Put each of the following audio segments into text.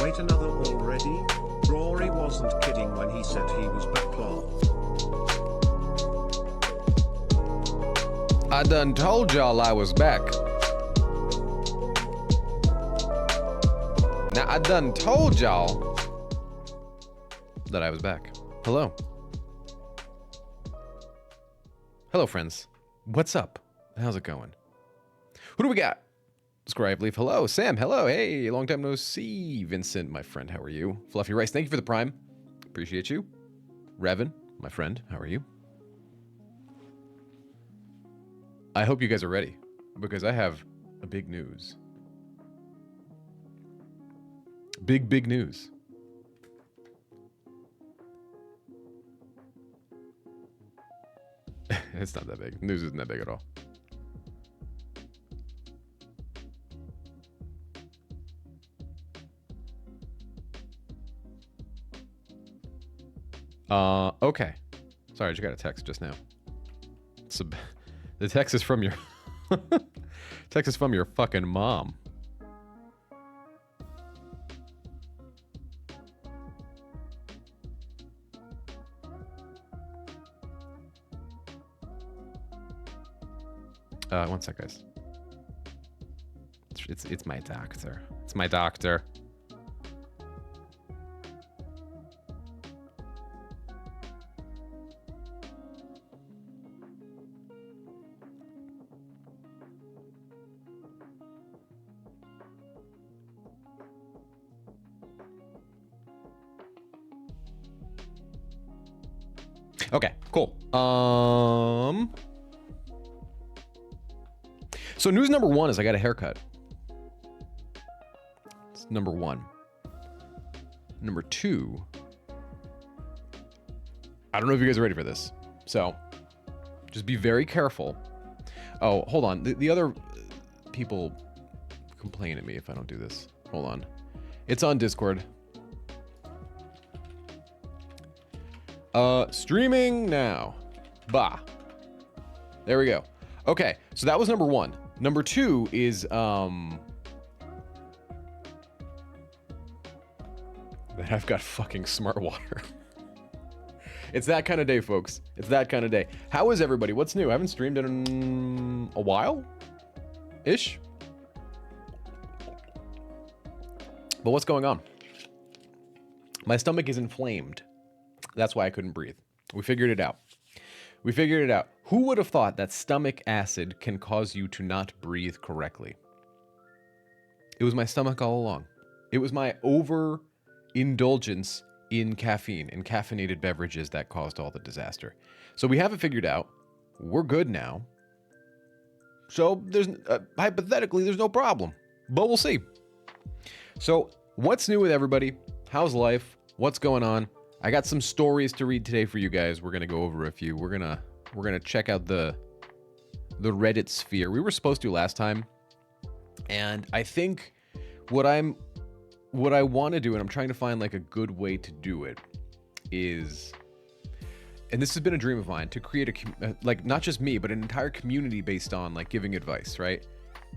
Wait, another already? Rory wasn't kidding when he said he was back, lol. I done told y'all I was back. Now, I done told y'all that I was back. Hello. Hello, friends. What's up? How's it going? Who do we got? Scribe Leaf, hello. Sam, hello. Hey, long time no see. Vincent, my friend, how are you? Fluffy Rice, thank you for the prime. Appreciate you. Revan, my friend, how are you? I hope you guys are ready, because I have a big news. Big news. It's not that big. News isn't that big at all. Okay. Sorry, I just got a text just now. The text is from your text is from your fucking mom. One sec, guys. It's my doctor. It's my doctor. Okay, cool. So news number one is I got a haircut. It's number one. Number two, I don't know if you guys are ready for this. So just be very careful. Oh, hold on. The other people complain at me if I don't do this. Hold on. It's on Discord. Streaming now. Bah. There we go. Okay, so that was number one. Number two is, that I've got fucking smart water. It's that kind of day, folks. It's that kind of day. How is everybody? What's new? I haven't streamed in a while-ish. But what's going on? My stomach is inflamed. That's why I couldn't breathe. We figured it out. We figured it out. Who would have thought that stomach acid can cause you to not breathe correctly? It was my stomach all along. It was my overindulgence in caffeine and caffeinated beverages that caused all the disaster. So we have it figured out. We're good now. So there's hypothetically there's no problem, but we'll see. So what's new with everybody? How's life? What's going on? I got some stories to read today for you guys. We're gonna go over a few. We're gonna check out the Reddit sphere. We were supposed to last time, and I think what I want to do, and I'm trying to find like a good way to do it, is and this has been a dream of mine, to create like, not just me, but an entire community based on like giving advice, right?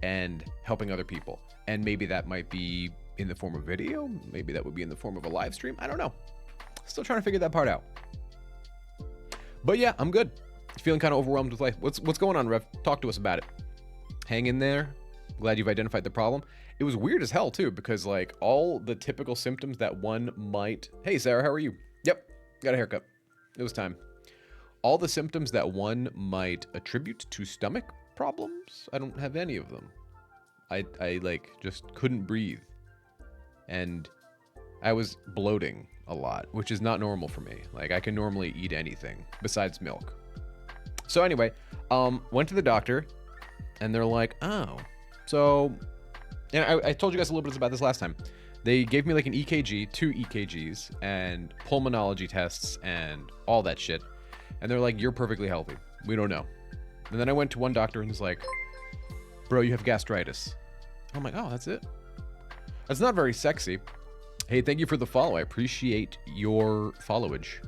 And helping other people. And maybe that might be in the form of video. Maybe that would be in the form of a live stream. I don't know. Still trying to figure that part out. But yeah, I'm good. Feeling kind of overwhelmed with life. What's going on, Rev? Talk to us about it. Hang in there. Glad you've identified the problem. It was weird as hell too, because like all the typical symptoms that one might... Hey Sarah, how are you? Yep, got a haircut. It was time. All the symptoms that one might attribute to stomach problems, I don't have any of them. I like just couldn't breathe. And I was bloating a lot, which is not normal for me. Like I can normally eat anything besides milk. So anyway, went to the doctor and they're like, oh, so, and I told you guys a little bit about this last time. They gave me like an EKG, 2 EKGs, and pulmonology tests and all that shit. And they're like, you're perfectly healthy. We don't know. And then I went to one doctor and he's like, bro, you have gastritis. I'm like, oh, that's it? That's not very sexy. Hey, thank you for the follow. I appreciate your followage.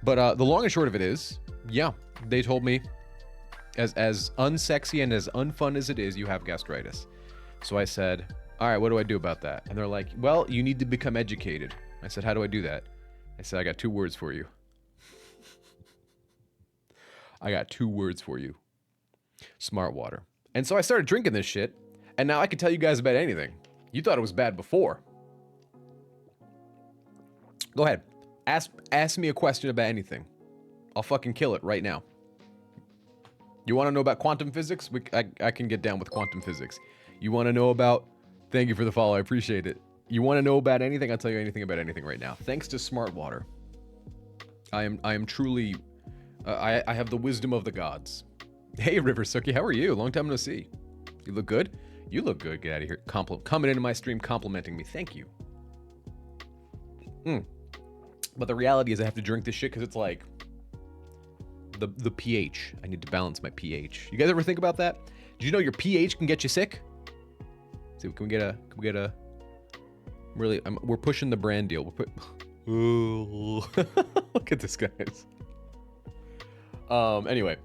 But the long and short of it is, yeah, they told me, as unsexy and as unfun as it is, you have gastritis. So I said, all right, what do I do about that? And they're like, well, you need to become educated. I said, how do I do that? I said, I got 2 words for you. I got 2 words for you. Smart water. And so I started drinking this shit, and now I can tell you guys about anything. You thought it was bad before. Go ahead. Ask me a question about anything. I'll fucking kill it right now. You want to know about quantum physics? I can get down with quantum physics. You want to know about... Thank you for the follow. I appreciate it. You want to know about anything? I'll tell you anything about anything right now. Thanks to smart water. I am truly... I have the wisdom of the gods. Hey, River Suki, how are you? Long time no see. You look good? You look good. Get out of here. Coming into my stream, complimenting me. Thank you. But the reality is I have to drink this shit because it's like the pH. I need to balance my pH. You guys ever think about that? Did you know your pH can get you sick? See, can we get a really? We're pushing the brand deal. Look at this, guys. Anyway,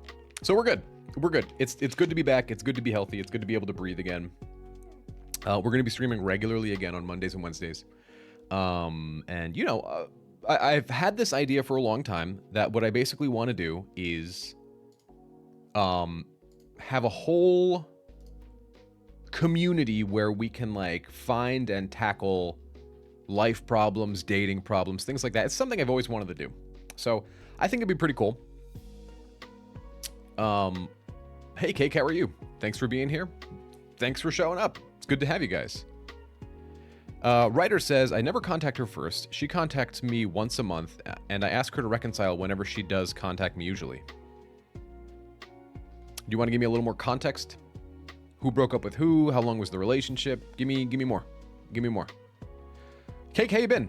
so we're good. We're good. It's good to be back. It's good to be healthy. It's good to be able to breathe again. We're going to be streaming regularly again on Mondays and Wednesdays. And you know, I've had this idea for a long time that what I basically want to do is have a whole community where we can like find and tackle life problems, dating problems, things like that. It's something I've always wanted to do. So I think it'd be pretty cool. Hey, Cake, how are you? Thanks for being here. Thanks for showing up. It's good to have you guys. Writer says, I never contact her first. She contacts me once a month, and I ask her to reconcile whenever she does contact me usually. Do you want to give me a little more context? Who broke up with who? How long was the relationship? Give me more. Give me more. Cake, how you been?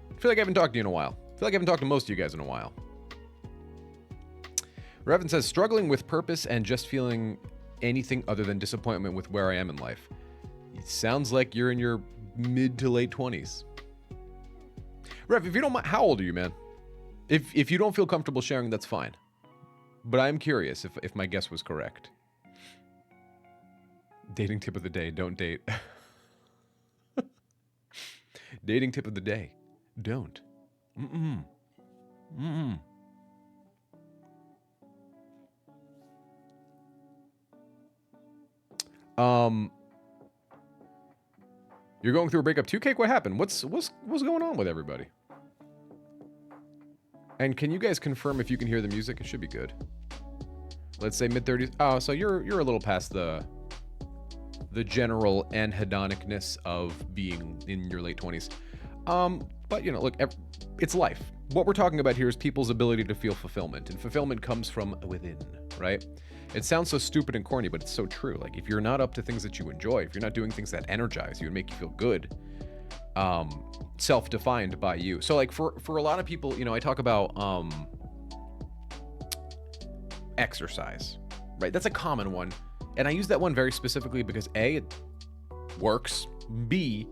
I feel like I haven't talked to you in a while. I feel like I haven't talked to most of you guys in a while. Revan says, struggling with purpose and just feeling anything other than disappointment with where I am in life. It sounds like you're in your mid to late 20s. Rev, if you don't mind, how old are you, man? If you don't feel comfortable sharing, that's fine. But I'm curious if my guess was correct. Dating tip of the day, don't date. Dating tip of the day, don't. You're going through a breakup too, Cake? What happened? What's going on with everybody? And can you guys confirm if you can hear the music? It should be good. Let's say mid-30s. Oh, so you're a little past the general anhedonicness of being in your late 20s. But you know, look, it's life. What we're talking about here is people's ability to feel fulfillment, and fulfillment comes from within, right? It sounds so stupid and corny, but it's so true. Like, if you're not up to things that you enjoy, if you're not doing things that energize you and make you feel good, self-defined by you. So, like, for a lot of people, you know, I talk about exercise, right? That's a common one. And I use that one very specifically because A, it works. B,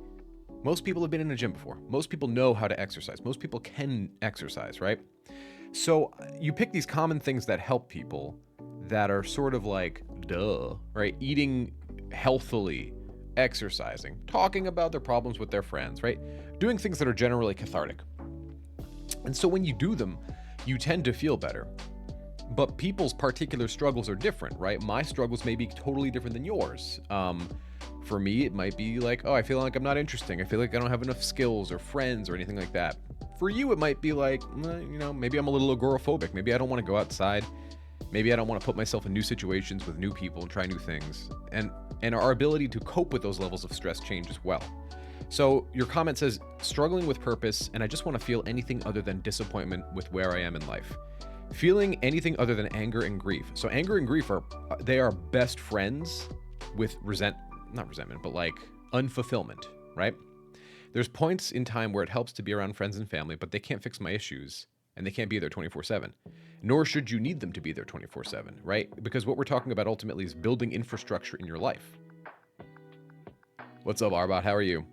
most people have been in a gym before. Most people know how to exercise. Most people can exercise, right? So you pick these common things that help people that are sort of like, duh, right? Eating healthily, exercising, talking about their problems with their friends, right? Doing things that are generally cathartic. And so when you do them, you tend to feel better. But people's particular struggles are different, right? My struggles may be totally different than yours. For me, it might be like, oh, I feel like I'm not interesting. I feel like I don't have enough skills or friends or anything like that. For you, it might be like, maybe I'm a little agoraphobic. Maybe I don't want to go outside. Maybe I don't want to put myself in new situations with new people and try new things. And our ability to cope with those levels of stress change as well. So your comment says, struggling with purpose, and I just want to feel anything other than disappointment with where I am in life. Feeling anything other than anger and grief. So anger and grief they are best friends with not resentment, but like unfulfillment, right? There's points in time where it helps to be around friends and family, but they can't fix my issues and they can't be there 24/7. Nor should you need them to be there 24/7, right? Because what we're talking about ultimately is building infrastructure in your life. What's up, Arbot? How are you?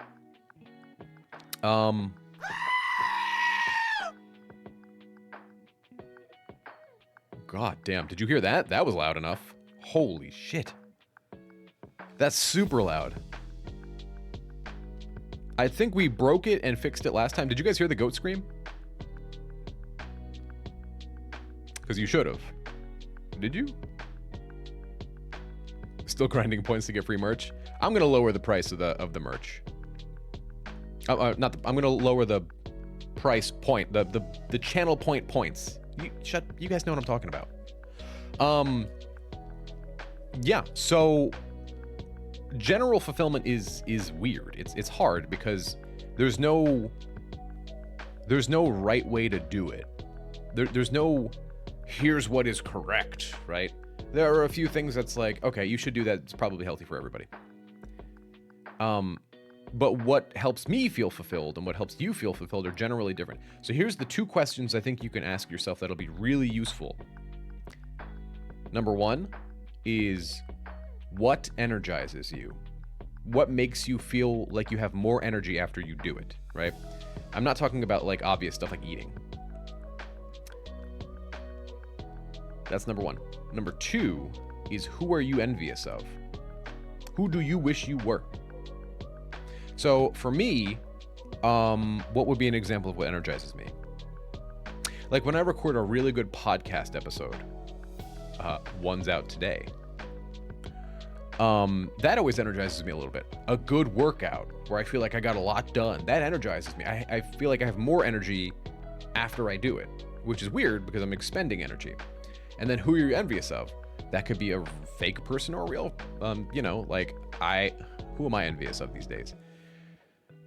God damn, did you hear that? That was loud enough. Holy shit. That's super loud. I think we broke it and fixed it last time. Did you guys hear the goat scream? Because you should have. Did you? Still grinding points to get free merch. I'm gonna lower the price of the merch. I'm gonna lower the price point, the channel point points. You guys know what I'm talking about. Yeah, so general fulfillment is weird. It's hard because there's no right way to do it. There's no here's what is correct, right? There are a few things that's like, okay, you should do that. It's probably healthy for everybody. But what helps me feel fulfilled and what helps you feel fulfilled are generally different. So here's the 2 questions I think you can ask yourself that'll be really useful. Number 1 is, what energizes you? What makes you feel like you have more energy after you do it, right? I'm not talking about like obvious stuff like eating. That's number 1. Number 2 is, who are you envious of? Who do you wish you were? So for me, what would be an example of what energizes me? Like when I record a really good podcast episode, one's out today. That always energizes me a little bit. A good workout where I feel like I got a lot done, that energizes me. I feel like I have more energy after I do it, which is weird because I'm expending energy. And then who are you envious of? That could be a fake person or a real, who am I envious of these days?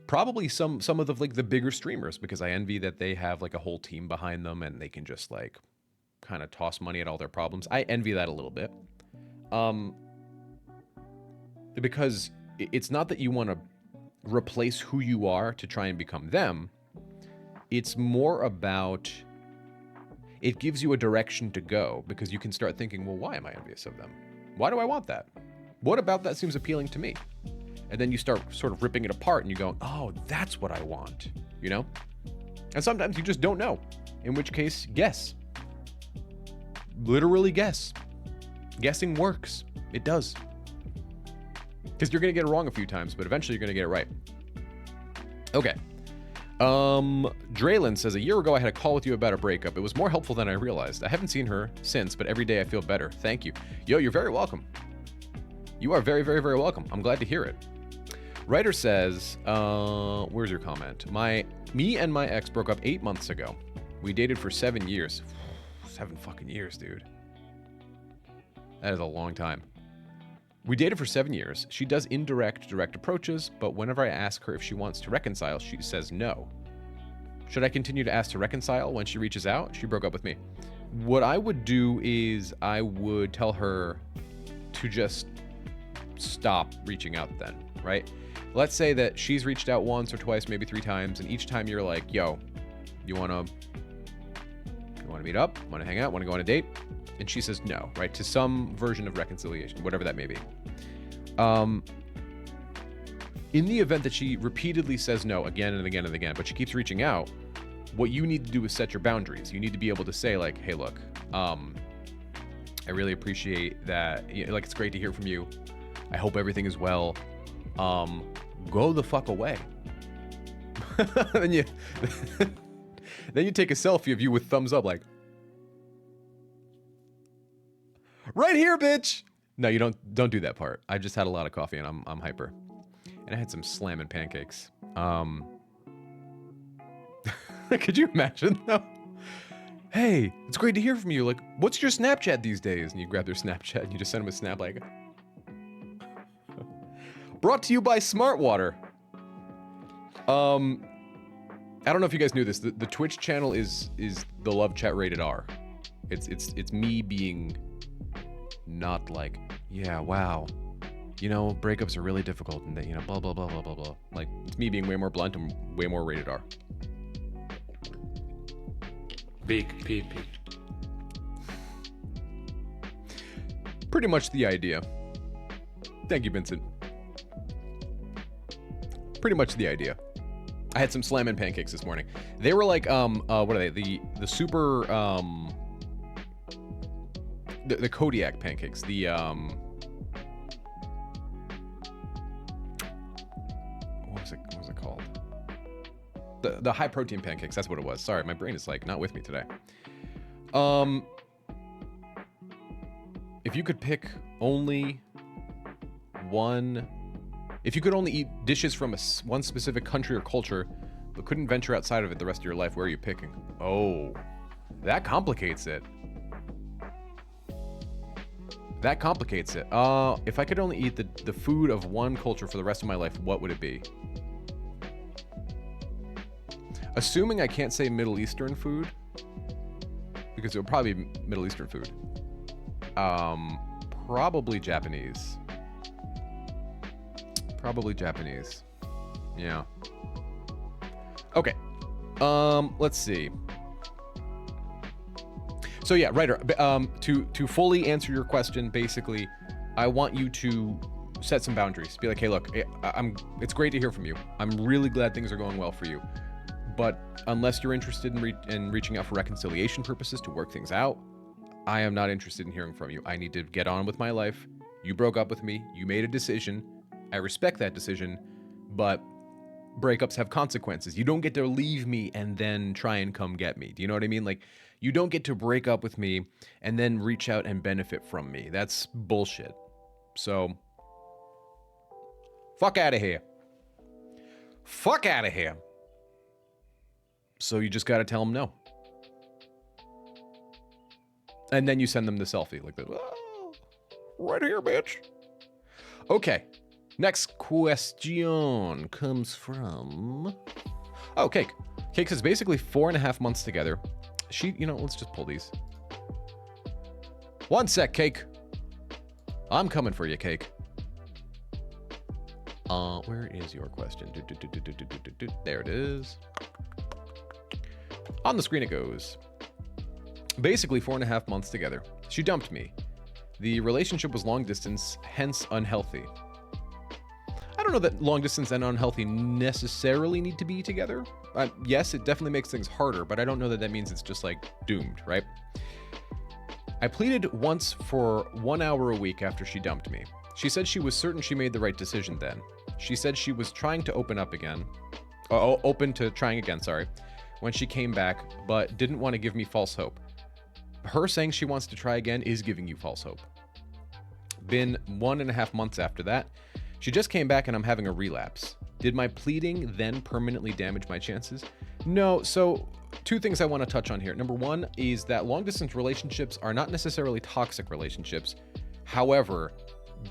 Probably some of the bigger streamers, because I envy that they have like a whole team behind them and they can just like kind of toss money at all their problems. I envy that a little bit. Because it's not that you want to replace who you are to try and become them. It's more about, it gives you a direction to go, because you can start thinking, well, why am I envious of them? Why do I want that? What about that seems appealing to me? And then you start sort of ripping it apart and you go, oh, that's what I want, you know? And sometimes you just don't know, in which case, guess. Literally guess. Guessing works. It does. Because you're going to get it wrong a few times, but eventually you're going to get it right. Okay. Draylin says, a year ago I had a call with you about a breakup. It was more helpful than I realized. I haven't seen her since, but every day I feel better. Thank you. Yo, you're very welcome. You are very, very, very welcome. I'm glad to hear it. Writer says, where's your comment? Me and my ex broke up 8 months ago. We dated for 7 years. 7 fucking years, dude. That is a long time. We dated for 7 years. She does direct approaches, but whenever I ask her if she wants to reconcile, she says no. Should I continue to ask to reconcile when she reaches out? She broke up with me. What I would do is I would tell her to just stop reaching out then, right? Let's say that she's reached out once or twice, maybe 3 times, and each time you're like, yo, you wanna meet up? Wanna hang out? Wanna go on a date? And she says no, right? To some version of reconciliation, whatever that may be. In the event that she repeatedly says no again and again and again, but she keeps reaching out, What you need to do is set your boundaries. You need to be able to say, like, hey, look, I really appreciate that. You know, like, it's great to hear from you. I hope everything is well. Go the fuck away. then you then you take a selfie of you with thumbs up, like, right here, bitch. No, you don't do that part. I just had a lot of coffee and I'm hyper. And I had some slamming pancakes. Could you imagine though? Hey, it's great to hear from you. Like, what's your Snapchat these days? And you grab their Snapchat and you just send them a snap like, brought to you by Smart Water. I don't know if you guys knew this. The Twitch channel is the love chat rated R. It's me being not like, yeah, wow, you know, breakups are really difficult and that, you know, blah blah blah blah blah blah. Like, it's me being way more blunt and way more rated R. Big PP. Pretty much the idea. Thank you, Vincent. Pretty much the idea. I had some slammin' pancakes this morning. They were like, what are they? The super, the Kodiak pancakes. The, what was it called? The high protein pancakes. That's what it was. Sorry, my brain is like not with me today. If you could pick only one. If you could only eat dishes from one specific country or culture, but couldn't venture outside of it the rest of your life, where are you picking? Oh, that complicates it. That complicates it. If I could only eat the food of one culture for the rest of my life, what would it be? Assuming I can't say Middle Eastern food, because it would probably be Middle Eastern food. Probably Japanese. Probably Japanese. Yeah. Okay. Let's see. So yeah, Ryder, to fully answer your question, basically, I want you to set some boundaries. Be like, hey, look, it's great to hear from you. I'm really glad things are going well for you. But unless you're interested in reaching out for reconciliation purposes to work things out, I am not interested in hearing from you. I need to get on with my life. You broke up with me. You made a decision. I respect that decision, but breakups have consequences. You don't get to leave me and then try and come get me. Do you know what I mean? Like, you don't get to break up with me and then reach out and benefit from me. That's bullshit. So, fuck out of here. Fuck out of here. So you just gotta tell them no. And then you send them the selfie like this. Oh, right here, bitch. Okay. Next question comes from... Oh, Cake. Cake says basically 4.5 months together. She, you know, let's just pull these. One sec, Cake. I'm coming for you, Cake. Where is your question? There it is. On the screen it goes. Basically 4.5 months together. She dumped me. The relationship was long distance, hence unhealthy. I don't know that long distance and unhealthy necessarily need to be together. Yes, it definitely makes things harder, but I don't know that that means it's just like doomed, right? I pleaded once for 1 hour a week after she dumped me. She said she was certain she made the right decision then. She said she was trying to open to trying again, sorry, when she came back, but didn't want to give me false hope. Her saying she wants to try again is giving you false hope. Been 1.5 months after that. She just came back and I'm having a relapse. Did my pleading then permanently damage my chances? No, so two things I want to touch on here. Number one is that long distance relationships are not necessarily toxic relationships. However,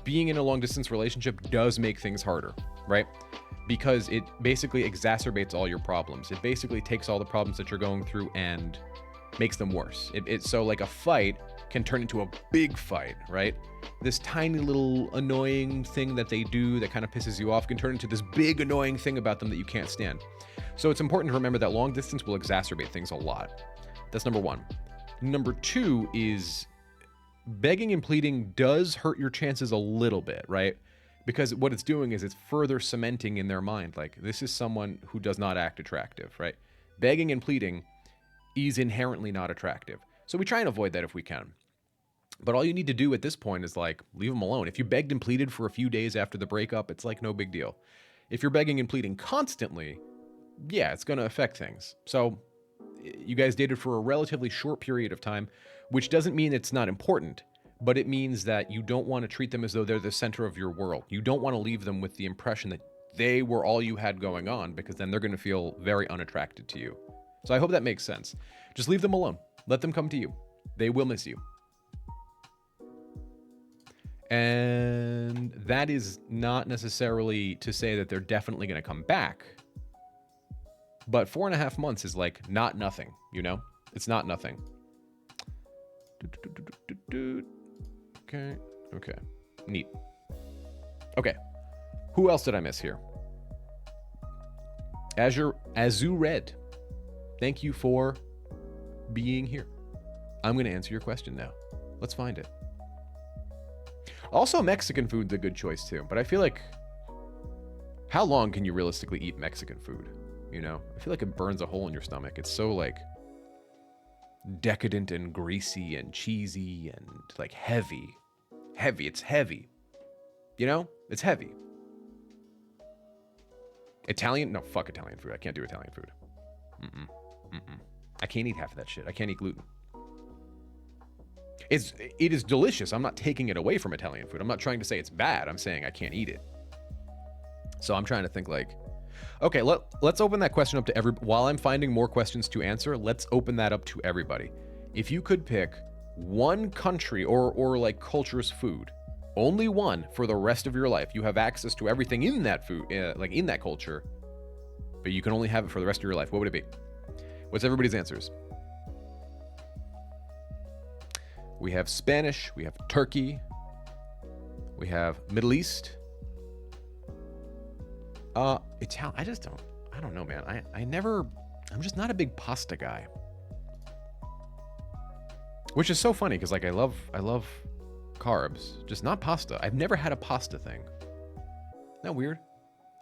being in a long distance relationship does make things harder, right? Because it basically exacerbates all your problems. It basically takes all the problems that you're going through and makes them worse. So like a fight can turn into a big fight, right? This tiny little annoying thing that they do that kind of pisses you off can turn into this big annoying thing about them that you can't stand. So it's important to remember that long distance will exacerbate things a lot. That's number one. Number two is begging and pleading does hurt your chances a little bit, right? Because what it's doing is it's further cementing in their mind, like, this is someone who does not act attractive, right? begging and pleading is inherently not attractive. So we try and avoid that if we can. But all you need to do at this point is like, leave them alone. If you begged and pleaded for a few days after the breakup, it's like no big deal. If you're begging and pleading constantly, yeah, it's going to affect things. So you guys dated for a relatively short period of time, which doesn't mean it's not important, but it means that you don't want to treat them as though they're the center of your world. You don't want to leave them with the impression that they were all you had going on, because then they're going to feel very unattracted to you. So I hope that makes sense. Just leave them alone. Let them come to you. They will miss you. And that is not necessarily to say that they're definitely going to come back. But 4.5 months is like not nothing, you know? It's not nothing. Okay. Okay. Neat. Okay. Who else did I miss here? Azu Red. Thank you for being here. I'm going to answer your question now. Let's find it. Also, Mexican food's a good choice too, but I feel like, how long can you realistically eat Mexican food? You know, I feel like it burns a hole in your stomach. It's so like decadent and greasy and cheesy and like heavy. Heavy, it's heavy. You know, it's heavy. Italian? No, fuck Italian food. I can't do Italian food. I can't eat half of that shit. I can't eat gluten. It is delicious. I'm not taking it away from Italian food. I'm not trying to say it's bad. I'm saying I can't eat it. So I'm trying to think like, okay, let's open that question up to while I'm finding more questions to answer, let's open that up to everybody. If you could pick one country or like culture's food, only one for the rest of your life, you have access to everything in that food, like in that culture, but you can only have it for the rest of your life, what would it be? What's everybody's answers? We have Spanish, we have Turkey, we have Middle East, Italian. I don't know, man. I'm just not a big pasta guy. Which is so funny, because like I love carbs, just not pasta. I've never had a pasta thing. Isn't that weird?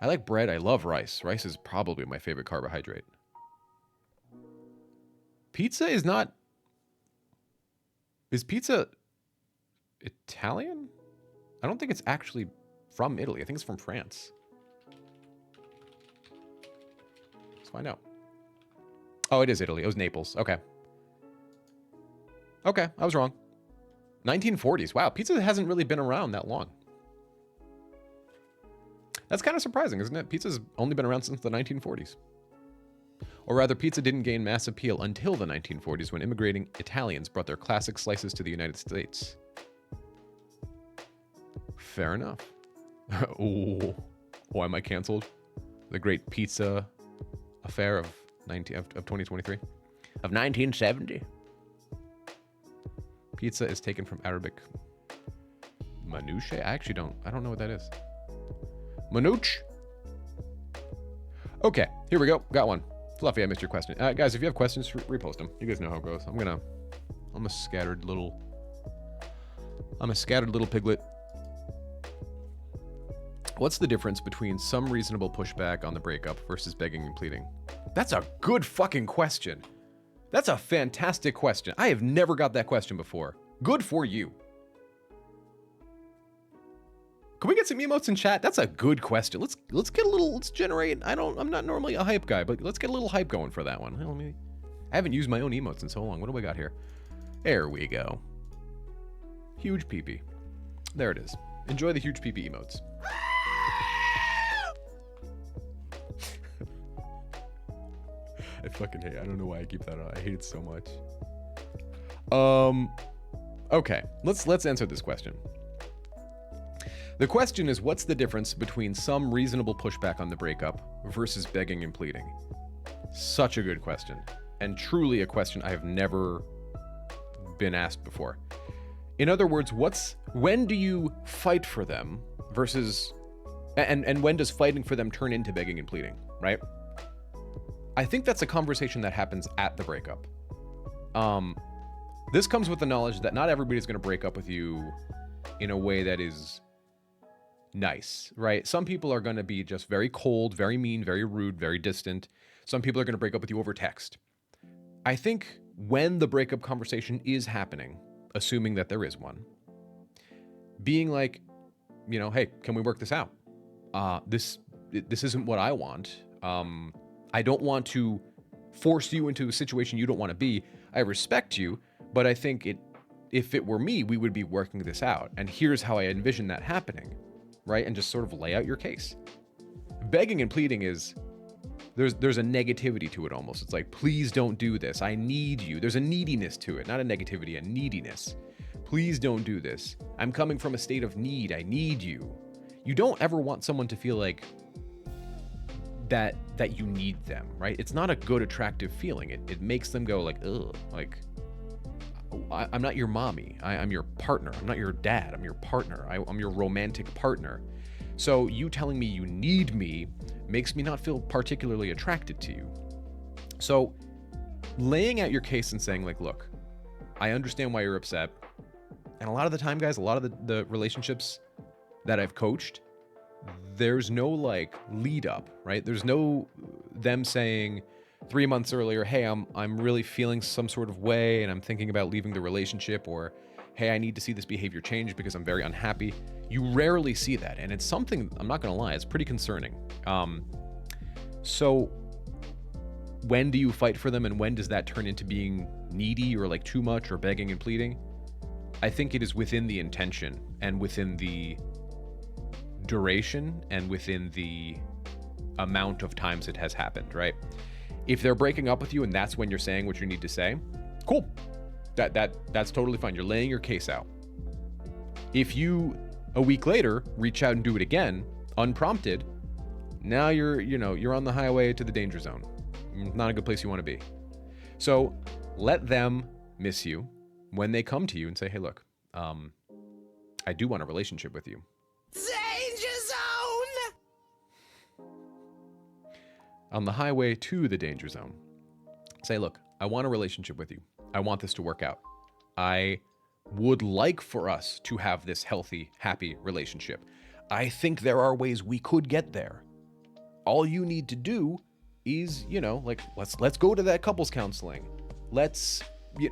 I like bread, I love rice. Rice is probably my favorite carbohydrate. Pizza is not... Is pizza Italian? I don't think it's actually from Italy. I think it's from France. Let's find out. Oh, it is Italy. It was Naples. Okay. Okay, I was wrong. 1940s. Wow, pizza hasn't really been around that long. That's kind of surprising, isn't it? Pizza's only been around since the 1940s. Or rather, pizza didn't gain mass appeal until the 1940s when immigrating Italians brought their classic slices to the United States. Fair enough. Oh, am I canceled? The great pizza affair of 2023? Of 1970? Pizza is taken from Arabic manouche? I don't know what that is. Manouche? Okay, here we go. Got one. Fluffy, I missed your question. Guys, if you have questions, repost them. You guys know how it goes. I'm a scattered little piglet. What's the difference between some reasonable pushback on the breakup versus begging and pleading? That's a good fucking question. That's a fantastic question. I have never got that question before. Good for you. Can we get some emotes in chat? That's a good question. Let's get a little, let's generate, I'm not normally a hype guy, but let's get a little hype going for that one. I haven't used my own emotes in so long. What do we got here? There we go. Huge peepee. There it is. Enjoy the huge peepee emotes. I fucking hate it. I don't know why I keep that on. I hate it so much. Okay. Let's answer this question. The question is, what's the difference between some reasonable pushback on the breakup versus begging and pleading? Such a good question. And truly a question I have never been asked before. In other words, when do you fight for them versus, and when does fighting for them turn into begging and pleading, right? I think that's a conversation that happens at the breakup. This comes with the knowledge that not everybody's going to break up with you in a way that is nice, right? Some people are going to be just very cold, very mean, very rude, very distant. Some people are going to break up with you over text. I think when the breakup conversation is happening, assuming that there is one, being like, you know, hey, can we work this out? This isn't what I want. I don't want to force you into a situation you don't want to be. I respect you, but I think if it were me, we would be working this out. And here's how I envision that happening, right? And just sort of lay out your case. Begging and pleading is, there's a negativity to it almost. It's like, please don't do this. I need you. There's a neediness to it, not a negativity, a neediness. Please don't do this. I'm coming from a state of need. I need you. You don't ever want someone to feel like that you need them, right? It's not a good, attractive feeling. It makes them go like, ugh, like, I'm not your mommy. I'm your partner. I'm not your dad. I'm your partner. I'm your romantic partner. So you telling me you need me makes me not feel particularly attracted to you. So laying out your case and saying like, look, I understand why you're upset. And a lot of the time, guys, a lot of the relationships that I've coached, there's no like lead up, right? There's no them saying 3 months earlier, hey, I'm really feeling some sort of way and I'm thinking about leaving the relationship, or hey, I need to see this behavior change because I'm very unhappy. You rarely see that. And it's something, I'm not gonna lie, it's pretty concerning. So when do you fight for them, and when does that turn into being needy or like too much or begging and pleading? I think it is within the intention and within the duration and within the amount of times it has happened, right? If they're breaking up with you and that's when you're saying what you need to say, cool. That's totally fine. You're laying your case out. If you, a week later, reach out and do it again, unprompted, now you're on the highway to the danger zone. Not a good place you want to be. So let them miss you when they come to you and say, hey, look, I do want a relationship with you. Danger zone! On the highway to the danger zone, say, look, I want a relationship with you. I want this to work out. I would like for us to have this healthy, happy relationship. I think there are ways we could get there. All you need to do is, like, let's go to that couples counseling. Let's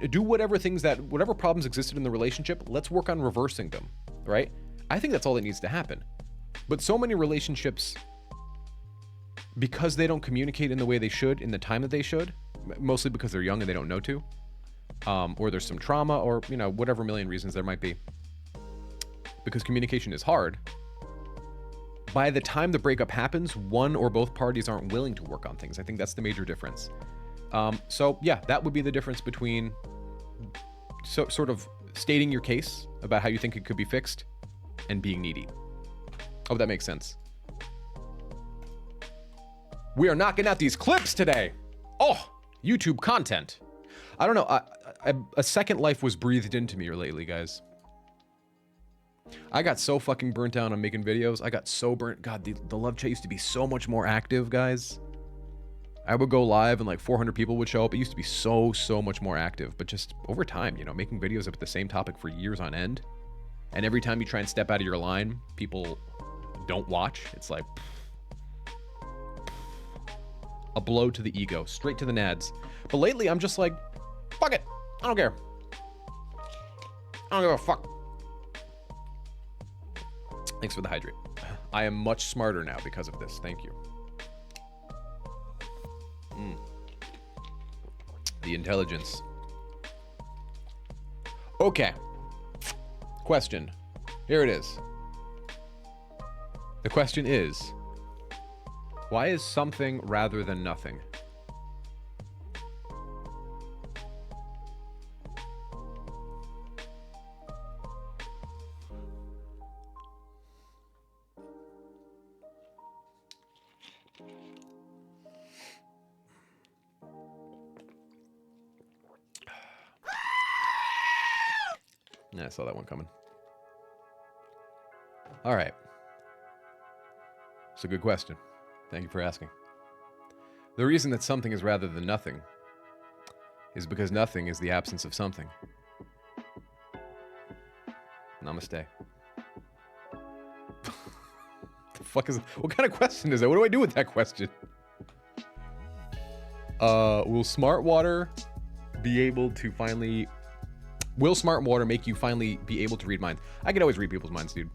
do whatever problems existed in the relationship, let's work on reversing them, right? I think that's all that needs to happen. But so many relationships, because they don't communicate in the way they should, in the time that they should, mostly because they're young and they don't know to, or there's some trauma, or, whatever million reasons there might be, because communication is hard, by the time the breakup happens, one or both parties aren't willing to work on things. I think that's the major difference. So yeah, that would be the difference between sort of stating your case about how you think it could be fixed and being needy. Hope that makes sense. We are knocking out these clips today. Oh, YouTube content. I don't know. A second life was breathed into me lately, guys. I got so fucking burnt down on making videos. I got so burnt. God, the love chat used to be so much more active, guys. I would go live and like 400 people would show up. It used to be so much more active. But just over time, making videos about the same topic for years on end. And every time you try and step out of your line, people don't watch. It's like a blow to the ego, straight to the nads. But lately, I'm just like, fuck it. I don't care. I don't give a fuck. Thanks for the hydrate. I am much smarter now because of this. Thank you. The intelligence. Okay. Question. Here it is. The question is, why is something rather than nothing? Yeah, I saw that one coming. All right. It's a good question. Thank you for asking. The reason that something is rather than nothing is because nothing is the absence of something. Namaste. The fuck is... What kind of question is that? What do I do with that question? Will smart water be able to finally... Will smart water make you finally be able to read minds? I can always read people's minds, dude.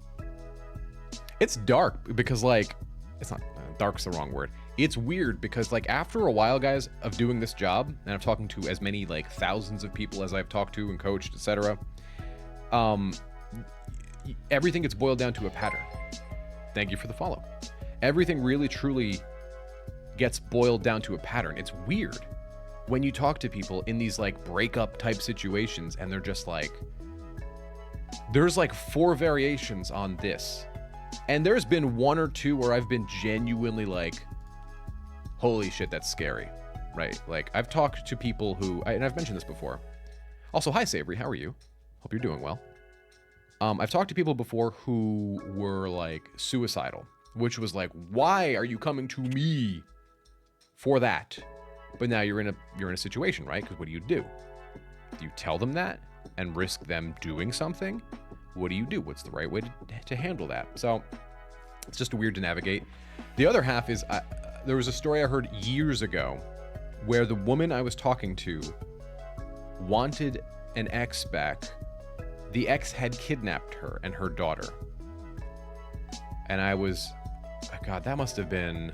It's dark because, like... It's not... dark's the wrong word. It's weird because, like, after a while, guys, of doing this job, and I'm talking to as many, like, thousands of people as I've talked to and coached, etc., everything gets boiled down to a pattern. Thank you for the follow. Everything really, truly gets boiled down to a pattern. It's weird when you talk to people in these, like, breakup type situations, and they're just like, there's, like, 4 variations on this. And there's been 1 or 2 where I've been genuinely like, holy shit, that's scary, right? Like, I've talked to people who, and I've mentioned this before. Also, hi, Savory, how are you? Hope you're doing well. I've talked to people before who were, like, suicidal, which was like, why are you coming to me for that? But now you're in a situation, right? Because what do? Do you tell them that and risk them doing something? What do you do? What's the right way to handle that? So it's just weird to navigate. The other half is, there was a story I heard years ago where the woman I was talking to wanted an ex back. The ex had kidnapped her and her daughter. And I was, oh God, that must have been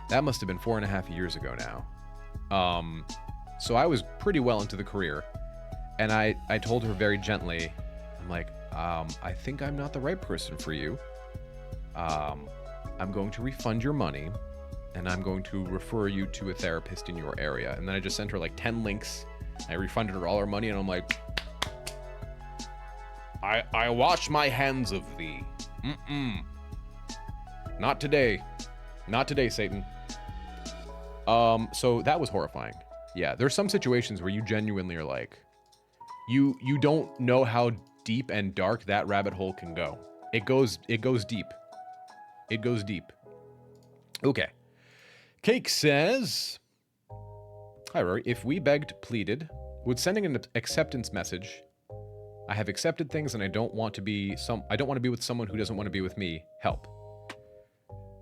4.5 years ago now. So I was pretty well into the career. And I told her very gently, I'm like, I think I'm not the right person for you. I'm going to refund your money, and I'm going to refer you to a therapist in your area. And then I just sent her like 10 links. I refunded her all her money, and I'm like, I wash my hands of thee. Not today. Not today, Satan. So that was horrifying. Yeah, there's some situations where you genuinely are like, you don't know how deep and dark that rabbit hole can go. It goes deep. It goes deep. Okay. Cake says, hi, Rory. If we begged, pleaded, would sending an acceptance message, I have accepted things and I don't want to be with someone who doesn't want to be with me, help?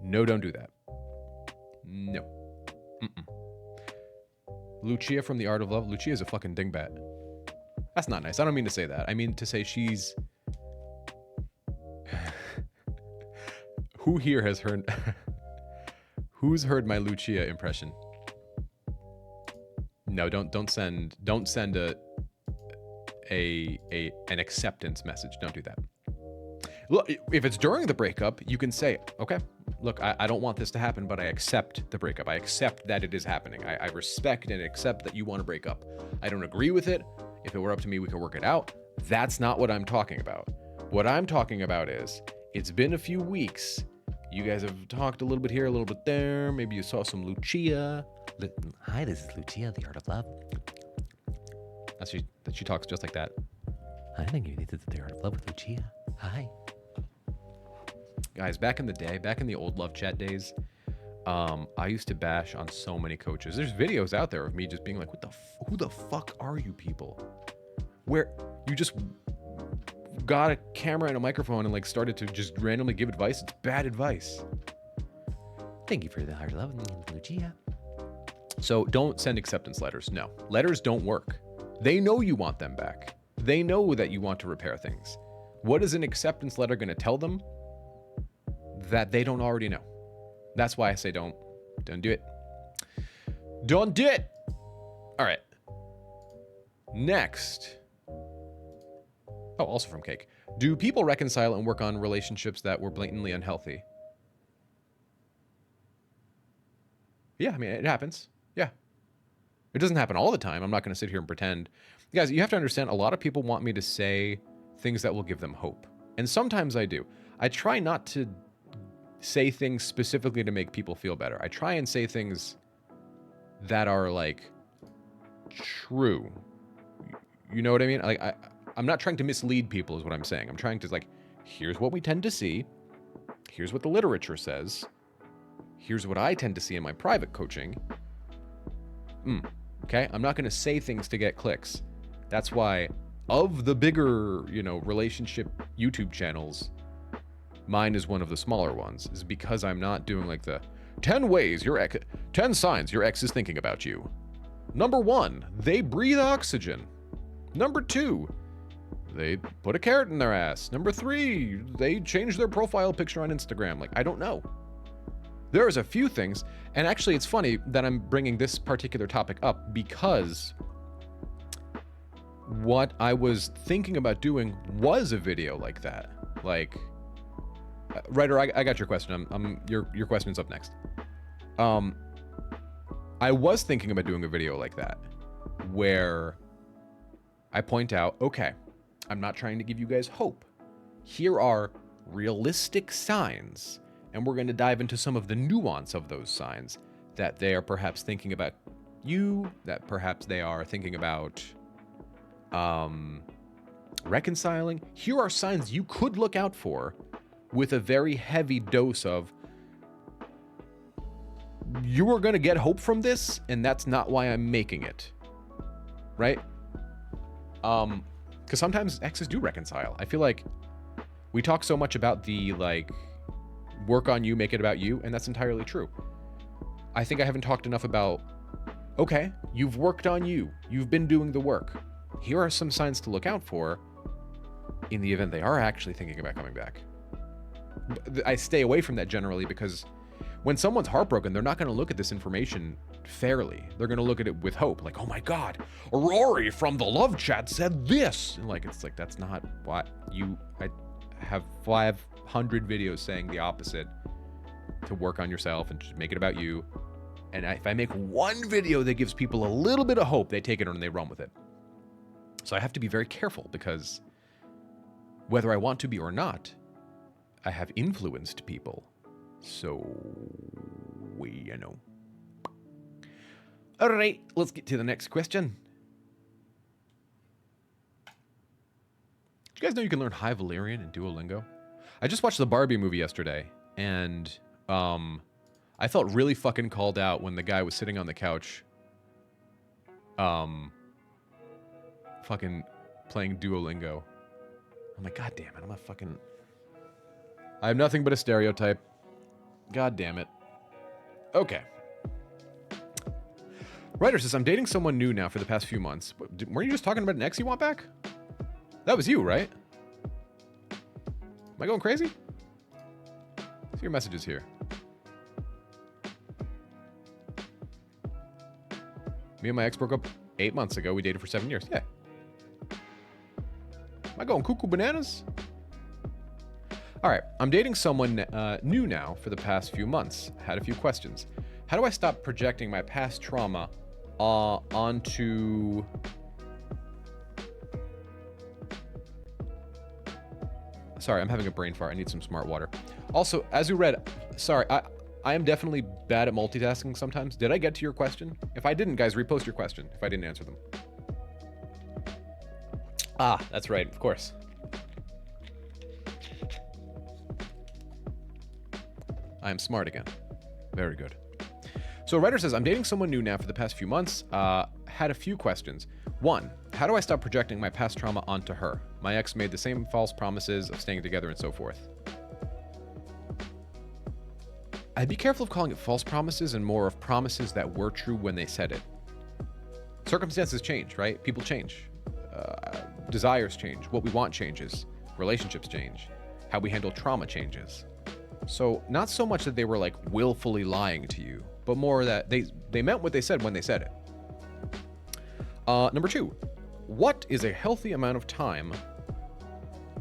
No, don't do that. No. Lucia from The Art of Love. Lucia is a fucking dingbat. That's not nice. I don't mean to say that. I mean to say she's... Who here has heard... Who's heard my Lucia impression? No, don't send an acceptance message. Don't do that. Look, if it's during the breakup, you can say, okay, look, I don't want this to happen, but I accept the breakup. I accept that it is happening. I respect and accept that you want to break up. I don't agree with it. If it were up to me, we could work it out. That's not what I'm talking about. What I'm talking about is, it's been a few weeks. You guys have talked a little bit here, a little bit there. Maybe you saw some Lucia. Hi, this is Lucia, The Art of Love. She talks just like that. I think you did The Art of Love with Lucia. Hi. Guys, back in the day, back in the old love chat days, I used to bash on so many coaches. There's videos out there of me just being like, who the fuck are you people? Where you just got a camera and a microphone and like started to just randomly give advice. It's bad advice. Thank you for the heart of love, Lucia. So don't send acceptance letters. No, letters don't work. They know you want them back. They know that you want to repair things. What is an acceptance letter going to tell them that they don't already know? That's why I say don't do it. Don't do it. All right. Next. Oh, also from Cake. Do people reconcile and work on relationships that were blatantly unhealthy? Yeah, I mean, it happens. Yeah. It doesn't happen all the time. I'm not going to sit here and pretend. Guys, you have to understand, a lot of people want me to say things that will give them hope. And sometimes I do. I try not to say things specifically to make people feel better. I try and say things that are, like, true. You know what I mean? Like, I'm not trying to mislead people is what I'm saying. I'm trying to, like, here's what we tend to see. Here's what the literature says. Here's what I tend to see in my private coaching. Okay? I'm not going to say things to get clicks. That's why, of the bigger, relationship YouTube channels, mine is one of the smaller ones, is because I'm not doing, like, the 10 signs your ex is thinking about you. Number 1, they breathe oxygen. Number 2, they put a carrot in their ass. Number 3, they change their profile picture on Instagram. Like, I don't know. There's a few things, and actually it's funny that I'm bringing this particular topic up because what I was thinking about doing was a video like that. Like, Ryder, I got your question. Your question's up next. I was thinking about doing a video like that where I point out, okay, I'm not trying to give you guys hope. Here are realistic signs, and we're going to dive into some of the nuance of those signs that they are perhaps thinking about you, that perhaps they are thinking about reconciling. Here are signs you could look out for with a very heavy dose of, you are going to get hope from this, and that's not why I'm making it. Right? Because sometimes exes do reconcile. I feel like we talk so much about the, like, work on you, make it about you, and that's entirely true. I think I haven't talked enough about, okay, you've worked on you. You've been doing the work. Here are some signs to look out for in the event they are actually thinking about coming back. I stay away from that generally because when someone's heartbroken, they're not going to look at this information fairly. They're going to look at it with hope. Like, oh my God, Rory from the love chat said this. And like, it's like, that's not what I have 500 videos saying the opposite, to work on yourself and just make it about you. And if I make one video that gives people a little bit of hope, they take it and they run with it. So I have to be very careful because whether I want to be or not, I have influenced people. So, you know. All right, let's get to the next question. Did you guys know you can learn High Valyrian in Duolingo? I just watched the Barbie movie yesterday, and I felt really fucking called out when the guy was sitting on the couch, fucking playing Duolingo. I'm like, God damn it, I'm a fucking... I have nothing but a stereotype. God damn it. Okay. Writer says, I'm dating someone new now for the past few months. Weren't you just talking about an ex you want back? That was you, right? Am I going crazy? See your messages here. Me and my ex broke up 8 months ago. We dated for 7 years. Yeah. Am I going cuckoo bananas? All right, I'm dating someone new now for the past few months. Had a few questions. How do I stop projecting my past trauma onto... Sorry, I'm having a brain fart. I need some smart water. Also, as you read, sorry, I am definitely bad at multitasking sometimes. Did I get to your question? If I didn't, guys, repost your question if I didn't answer them. Ah, that's right, of course. I am smart again. Very good. So Writer says, I'm dating someone new now for the past few months. Had a few questions. 1, how do I stop projecting my past trauma onto her? My ex made the same false promises of staying together and so forth. I'd be careful of calling it false promises and more of promises that were true when they said it. Circumstances change, right? People change. Desires change. What we want changes. Relationships change. How we handle trauma changes. So not so much that they were like willfully lying to you, but more that they meant what they said when they said it. Number 2, what is a healthy amount of time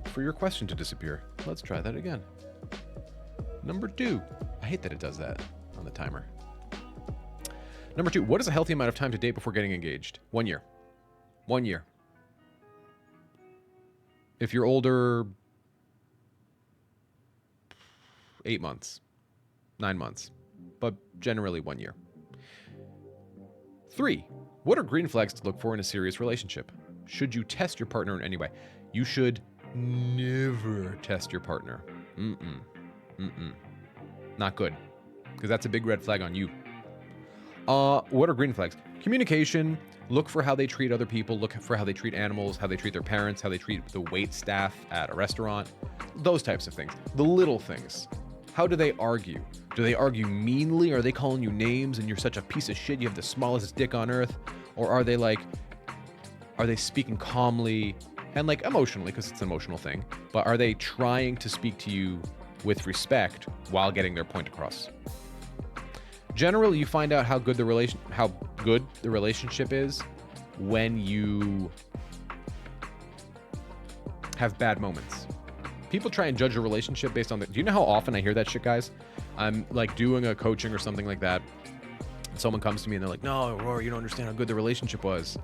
for your question to disappear? Let's try that again. Number 2, I hate that it does that on the timer. Number 2, what is a healthy amount of time to date before getting engaged? 1 year. 1 year. If you're older, 8 months, 9 months, but generally 1 year. 3, what are green flags to look for in a serious relationship? Should you test your partner in any way? You should never test your partner. Not good, because that's a big red flag on you. What are green flags? Communication. Look for how they treat other people. Look for how they treat animals, how they treat their parents, how they treat the wait staff at a restaurant. Those types of things. The little things. How do they argue? Do they argue meanly? Are they calling you names and you're such a piece of shit, you have the smallest dick on earth? Or are they like, are they speaking calmly and like emotionally, because it's an emotional thing, but are they trying to speak to you with respect while getting their point across? Generally, you find out how good the relationship is when you have bad moments. People try and judge a relationship based on the... Do you know how often I hear that shit, guys? I'm like doing a coaching or something like that. And someone comes to me and they're like, no, Rory, you don't understand how good the relationship was.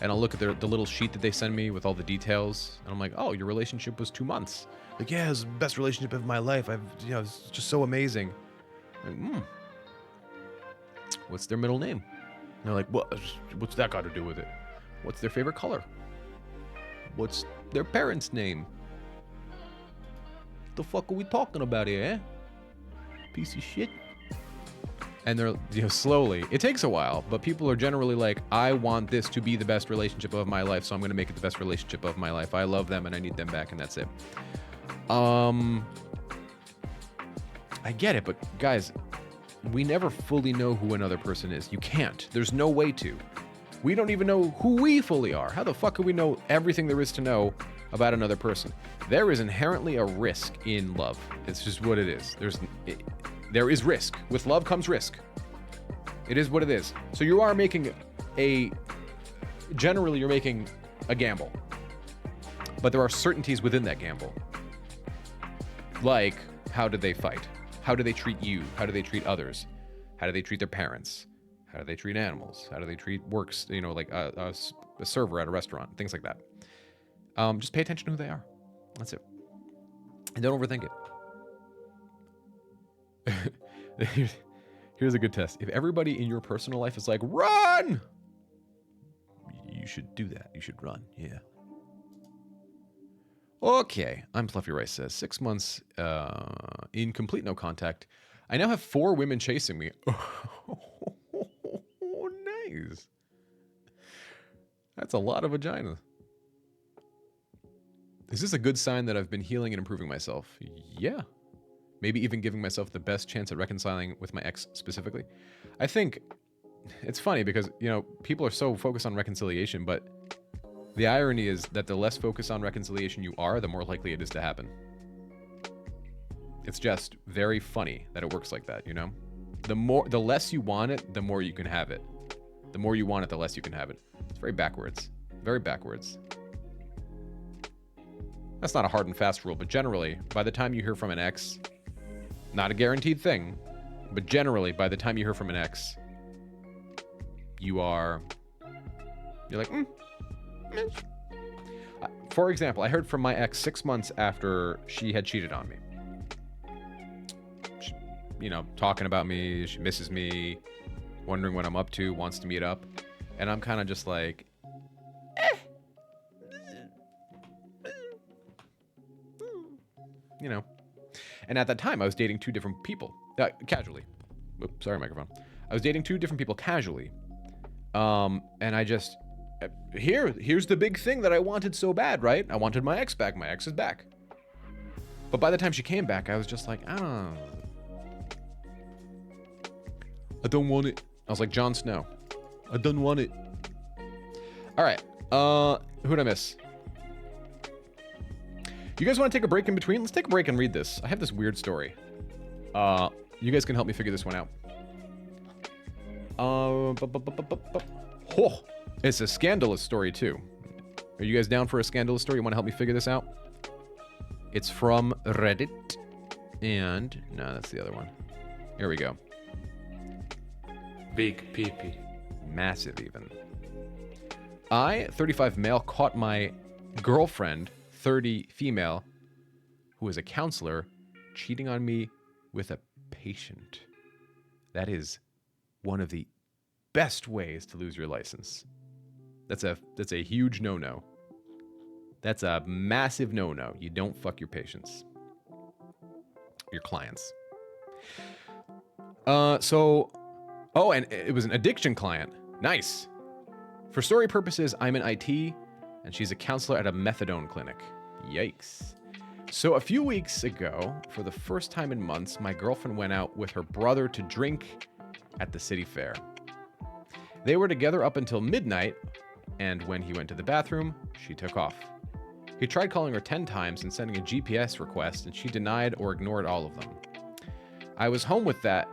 And I'll look at the little sheet that they send me with all the details. And I'm like, oh, your relationship was 2 months. Like, yeah, it was the best relationship of my life. It's just so amazing. Like, what's their middle name? And they're like, what's that got to do with it? What's their favorite color? What's their parents' name? The fuck are we talking about here, eh? Piece of shit. And they're, slowly, it takes a while, but people are generally like, I want this to be the best relationship of my life, so I'm going to make it the best relationship of my life. I love them and I need them back, and that's it. I get it, but guys, we never fully know who another person is. You can't. There's no way to. We don't even know who we fully are. How the fuck can we know everything there is to know about another person? There is inherently a risk in love. It's just what it is. There is risk. With love comes risk. It is what it is. So you are making generally you're making a gamble. But there are certainties within that gamble. Like, how do they fight? How do they treat you? How do they treat others? How do they treat their parents? How do they treat animals? How do they treat works, like a server at a restaurant, things like that. Just pay attention to who they are. That's it. And don't overthink it. Here's a good test. If everybody in your personal life is like, run! You should do that. You should run. Yeah. Okay. I'm Fluffy Rice says, 6 months in complete no contact. I now have 4 women chasing me. Oh, nice. That's a lot of vagina. Is this a good sign that I've been healing and improving myself? Yeah. Maybe even giving myself the best chance at reconciling with my ex specifically. I think it's funny because, people are so focused on reconciliation, but the irony is that the less focused on reconciliation you are, the more likely it is to happen. It's just very funny that it works like that, The less you want it, the more you can have it. The more you want it, the less you can have it. It's very backwards. Very backwards. That's not a hard and fast rule, but generally, by the time you hear from an ex, not a guaranteed thing, but generally, by the time you hear from an ex, you're like, For example, I heard from my ex 6 months after she had cheated on me. She, talking about me, she misses me, wondering what I'm up to, wants to meet up. And I'm kind of just like, And at that time, I was dating 2 different people, casually. Oops, sorry, microphone. I was dating 2 different people casually. And I just, here's the big thing that I wanted so bad, right? I wanted my ex back. My ex is back. But by the time she came back, I was just like, I don't want it. I was like Jon Snow. I don't want it. All right. Who'd I miss? You guys want to take a break in between? Let's take a break and read this. I have this weird story. You guys can help me figure this one out. Oh, it's a scandalous story too. Are you guys down for a scandalous story? You want to help me figure this out? It's from Reddit. And no, that's the other one. Here we go. Big peepee. Massive even. I, 35 male, caught my girlfriend, 30 female, who is a counselor, cheating on me with a patient. That is one of the best ways to lose your license. That's a huge no-no. That's a massive no-no. You don't fuck your patients. Your clients. Oh, and it was an addiction client. Nice. For story purposes, I'm in IT, and she's a counselor at a methadone clinic. Yikes. So a few weeks ago, for the first time in months, my girlfriend went out with her brother to drink at the city fair. They were together up until midnight, and when he went to the bathroom, she took off. He tried calling her 10 times and sending a GPS request, and she denied or ignored all of them. I was home with that.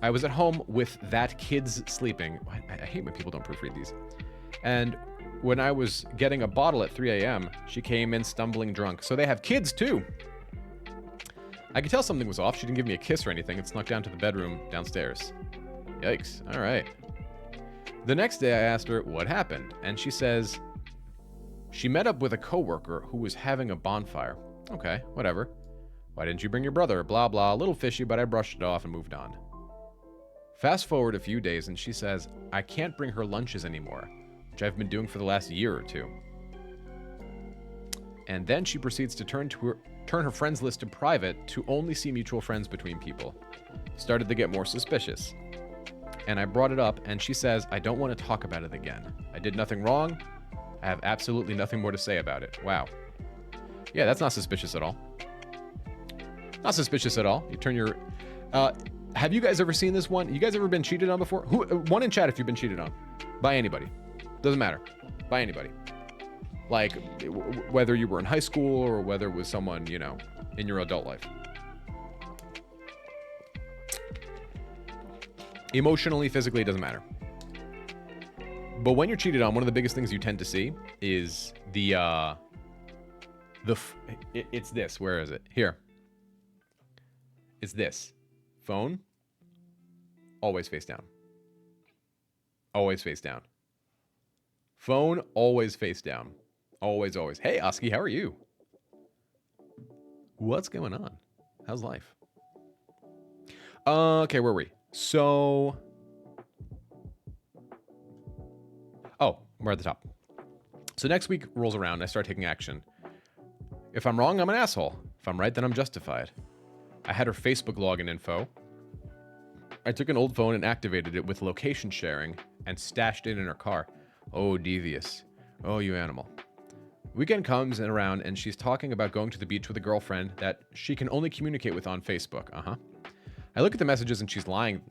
I was at home with that kids sleeping. I hate when people don't proofread these. And when I was getting a bottle at 3 a.m., she came in stumbling drunk. So they have kids too. I could tell something was off. She didn't give me a kiss or anything and snuck down to the bedroom downstairs. Yikes. All right. The next day I asked her what happened, and she says she met up with a coworker who was having a bonfire. Okay, whatever. Why didn't you bring your brother? Blah, blah. A little fishy, but I brushed it off and moved on. Fast forward a few days, and she says I can't bring her lunches anymore, which I've been doing for the last year or two. And then she proceeds to turn her friends list to private to only see mutual friends between people. Started to get more suspicious. And I brought it up, and she says, I don't want to talk about it again. I did nothing wrong. I have absolutely nothing more to say about it. Wow. Yeah, that's not suspicious at all. Not suspicious at all. You turn your... have you guys ever seen this one? You guys ever been cheated on before? One in chat if you've been cheated on. By anybody. Doesn't matter. By anybody. Like, whether you were in high school or whether it was someone, you know, in your adult life. Emotionally, physically, it doesn't matter. But when you're cheated on, one of the biggest things you tend to see is it's this. Where is it? Here. It's this. Phone. Always face down. Always face down. Phone, always face down. Always, always. Hey, Oski, how are you? What's going on? How's life? Okay, where were we? So... Oh, we're at the top. So next week rolls around, I start taking action. If I'm wrong, I'm an asshole. If I'm right, then I'm justified. I had her Facebook login info. I took an old phone and activated it with location sharing and stashed it in her car. Oh, devious. Oh, you animal. Weekend comes and around, and she's talking about going to the beach with a girlfriend that she can only communicate with on Facebook. I look at the messages and she's lying.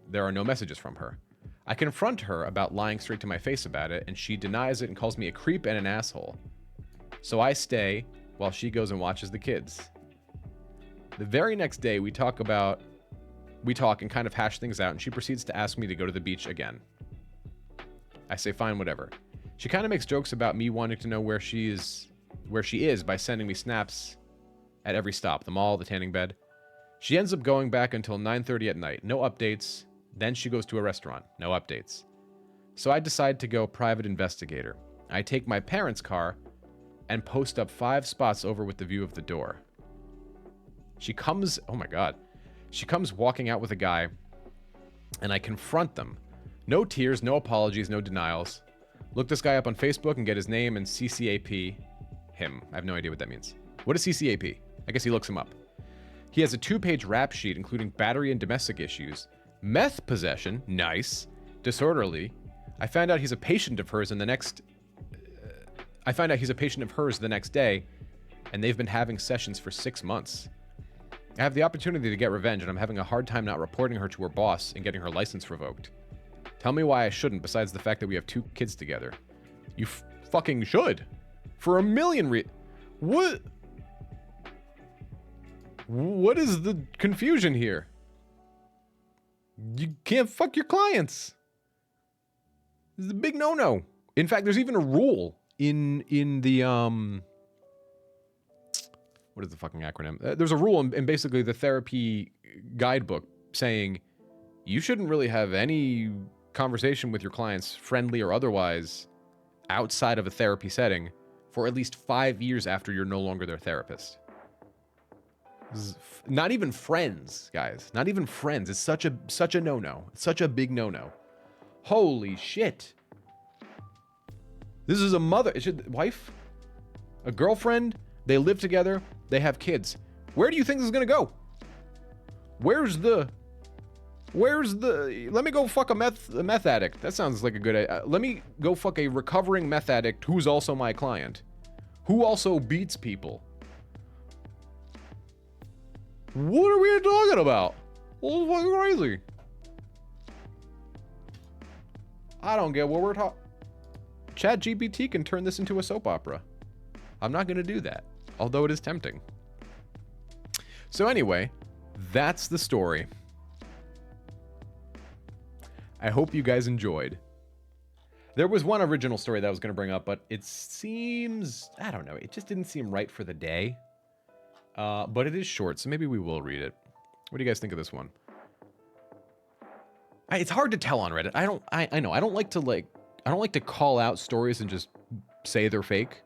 There are no messages from her. I confront her about lying straight to my face about it, and she denies it and calls me a creep and an asshole. So I stay while she goes and watches the kids. The very next day, we talk and kind of hash things out, and she proceeds to ask me to go to the beach again. I say, fine, whatever. She kind of makes jokes about me wanting to know where she is by sending me snaps at every stop, the mall, the tanning bed. She ends up going back until 9:30 at night. No updates. Then she goes to a restaurant. No updates. So I decide to go private investigator. I take my parents' car and post up 5 spots over with the view of the door. She comes, oh my God. She comes walking out with a guy, and I confront them. No tears, no apologies, no denials. Look this guy up on Facebook and get his name and CCAP him. I have no idea what that means. What is CCAP? I guess he looks him up. He has a 2-page rap sheet including battery and domestic issues, meth possession, nice, disorderly. I find out he's a patient of hers the next day, and they've been having sessions for 6 months. I have the opportunity to get revenge, and I'm having a hard time not reporting her to her boss and getting her license revoked. Tell me why I shouldn't, besides the fact that we have 2 kids together. You fucking should. For a million What? What is the confusion here? You can't fuck your clients. This is a big no-no. In fact, there's even a rule in the, what is the fucking acronym? There's a rule in basically the therapy guidebook saying you shouldn't really have any conversation with your clients, friendly or otherwise, outside of a therapy setting for at least 5 years after you're no longer their therapist. Not even friends, guys. Not even friends. It's such a no-no. It's such a big no-no. Holy shit. This is a mother, wife, a girlfriend. They live together. They have kids. Where do you think this is gonna go? Where's the? Let me go fuck a meth addict. That sounds like a good idea. Let me go fuck a recovering meth addict who's also my client, who also beats people. What are we talking about? Well, it's fucking crazy. I don't get what we're talking. ChatGPT can turn this into a soap opera. I'm not going to do that, although it is tempting. So anyway, that's the story. I hope you guys enjoyed. There was one original story that I was going to bring up, but it seems, I don't know, it just didn't seem right for the day. But it is short, so maybe we will read it. What do you guys think of this one? It's hard to tell on Reddit. I know. I don't like to call out stories and just say they're fake.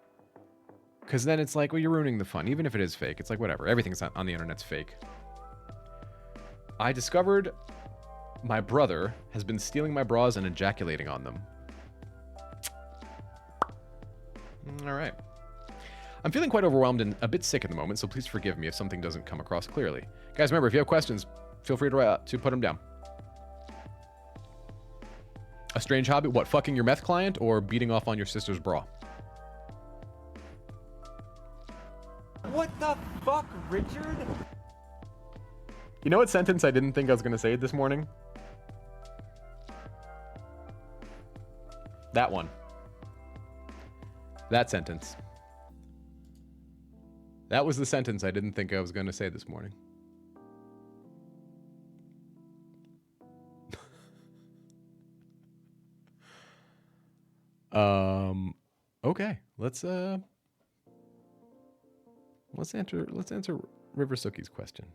Because then it's like, well, you're ruining the fun. Even if it is fake, it's like, whatever. Everything's on the internet's fake. I discovered my brother has been stealing my bras and ejaculating on them. All right. I'm feeling quite overwhelmed and a bit sick at the moment, so please forgive me if something doesn't come across clearly. Guys, remember, if you have questions, feel free to put them down. A strange hobby? What, fucking your meth client or beating off on your sister's bra? What the fuck, Richard? You know what sentence I didn't think I was going to say this morning? That one. That sentence. That was the sentence I didn't think I was going to say this morning. Okay. Let's answer River Sookie's question.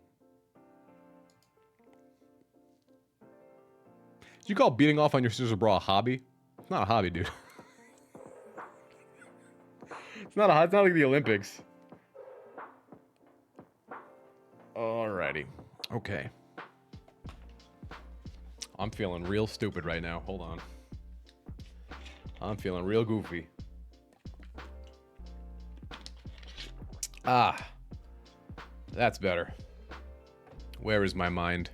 Did you call beating off on your sister's bra a hobby? It's not a hobby, dude. It's not like the Olympics. Alrighty. Okay. I'm feeling real stupid right now. Hold on. I'm feeling real goofy. Ah. That's better. Where is my mind?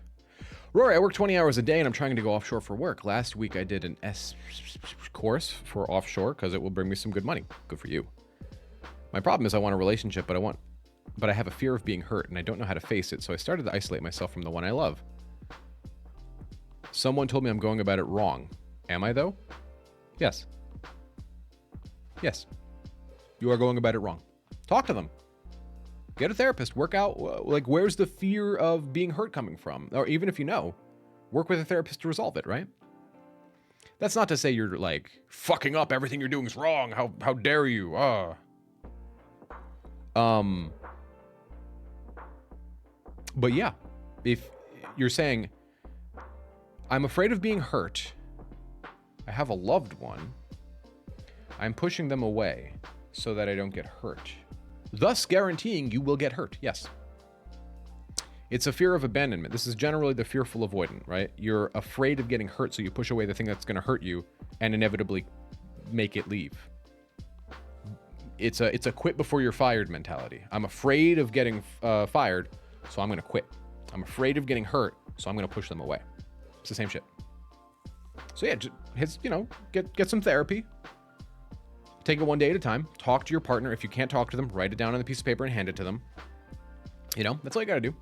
Rory, I work 20 hours a day and I'm trying to go offshore for work. Last week I did an S course for offshore because it will bring me some good money. Good for you. My problem is I want a relationship, but I have a fear of being hurt and I don't know how to face it, so I started to isolate myself from the one I love. Someone told me I'm going about it wrong. Am I, though? Yes. Yes. You are going about it wrong. Talk to them. Get a therapist. Work out, like, where's the fear of being hurt coming from? Or even if you know, work with a therapist to resolve it, right? That's not to say you're, like, fucking up, everything you're doing is wrong. How dare you? But yeah, if you're saying, I'm afraid of being hurt, I have a loved one, I'm pushing them away so that I don't get hurt, thus guaranteeing you will get hurt. Yes. It's a fear of abandonment. This is generally the fearful avoidant, right? You're afraid of getting hurt, so you push away the thing that's going to hurt you and inevitably make it leave. It's a quit before you're fired mentality. I'm afraid of getting fired, so I'm going to quit. I'm afraid of getting hurt, so I'm going to push them away. It's the same shit. So yeah, just, get some therapy. Take it one day at a time. Talk to your partner. If you can't talk to them, write it down on a piece of paper and hand it to them. That's all you got to do.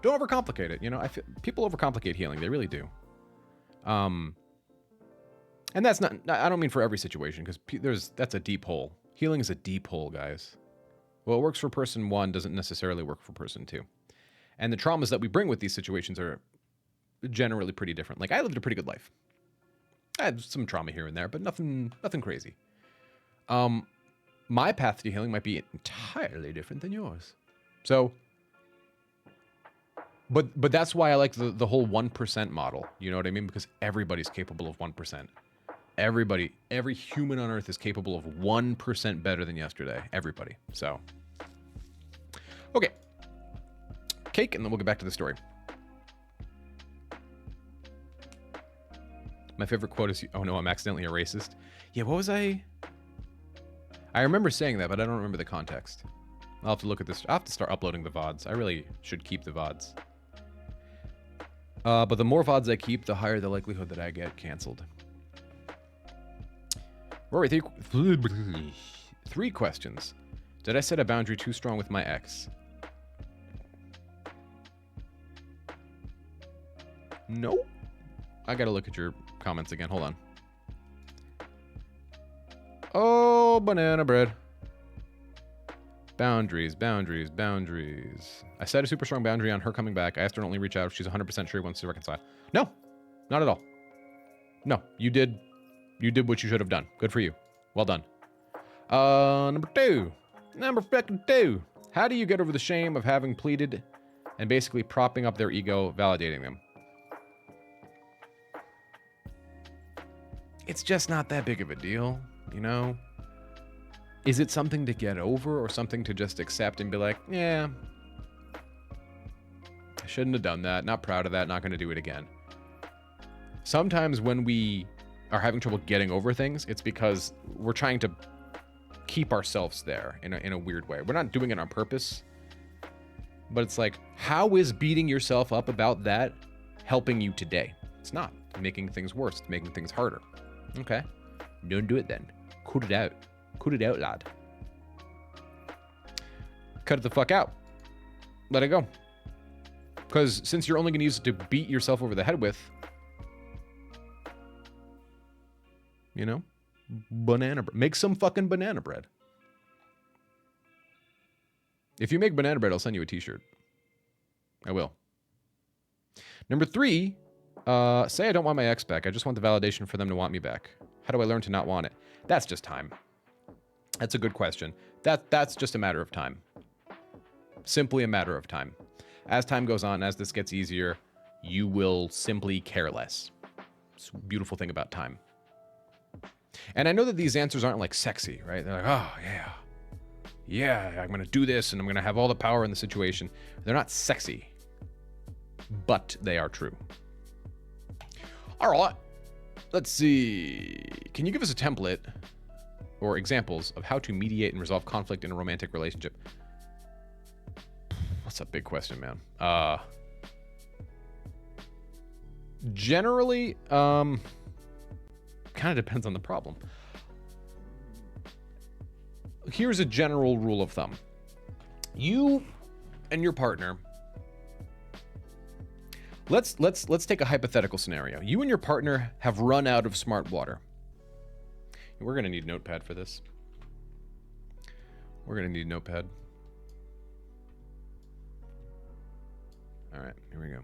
Don't overcomplicate it. I feel people overcomplicate healing. They really do. And that's not, I don't mean for every situation, because that's a deep hole. Healing is a deep hole, guys. What works for person one doesn't necessarily work for person two. And the traumas that we bring with these situations are generally pretty different. Like, I lived a pretty good life. I had some trauma here and there, but nothing crazy. My path to healing might be entirely different than yours. So, but that's why I like the whole 1% model. You know what I mean? Because everybody's capable of 1%. Every human on Earth is capable of 1% better than yesterday. Everybody. So, okay. Cake, and then we'll get back to the story. My favorite quote is, oh no, I'm accidentally a racist. Yeah, what was I remember saying that, but I don't remember the context. I'll have to look at this. I'll have to start uploading the VODs. I really should keep the VODs. But the more VODs I keep, the higher the likelihood that I get canceled. Rory, three questions. Did I set a boundary too strong with my ex? No. I gotta look at your comments again. Hold on. Oh, banana bread. Boundaries, boundaries, boundaries. I set a super strong boundary on her coming back. I asked her to only reach out if she's 100% sure he wants to reconcile. No, not at all. No, you did what you should have done. Good for you. Well done. Number two. Number fucking two. How do you get over the shame of having pleaded and basically propping up their ego, validating them? It's just not that big of a deal, you know? Is it something to get over or something to just accept and be like, yeah, I shouldn't have done that. Not proud of that. Not going to do it again. Sometimes when we are having trouble getting over things, it's because we're trying to keep ourselves there in a weird way. We're not doing it on purpose, but it's like, how is beating yourself up about that helping you today? It's not. It's making things worse. It's making things harder. Okay. Don't do it then. Cut it out. Cut it out, lad. Cut it the fuck out. Let it go. Because since you're only going to use it to beat yourself over the head with, you know, banana bread. Make some fucking banana bread. If you make banana bread, I'll send you a t-shirt. I will. Number three, say I don't want my ex back. I just want the validation for them to want me back. How do I learn to not want it? That's just time. That's a good question. That's just a matter of time. Simply a matter of time. As time goes on, as this gets easier, you will simply care less. It's a beautiful thing about time. And I know that these answers aren't like sexy, right? They're like, oh, yeah. Yeah, I'm going to do this and I'm going to have all the power in the situation. They're not sexy, but they are true. All right. Let's see. Can you give us a template or examples of how to mediate and resolve conflict in a romantic relationship? That's a big question, man. Generally, kind of depends on the problem. Here's a general rule of thumb. You and your partner, let's take a hypothetical scenario. You and your partner have run out of smart water. We're going to need Notepad for this. We're going to need Notepad. All right, here we go.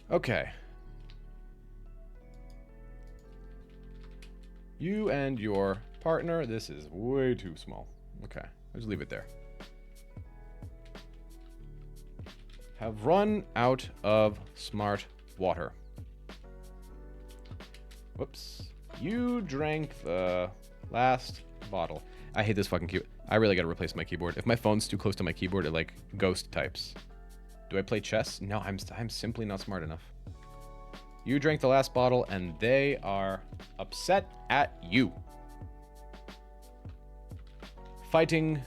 Okay. You and your partner, this is way too small. Okay, I'll just leave it there. Have run out of smart water. Whoops. You drank the last bottle. I hate this fucking keyboard. I really gotta replace my keyboard. If my phone's too close to my keyboard, it like ghost types. Do I play chess? No, I'm simply not smart enough. You drank the last bottle and they are upset at you. Fighting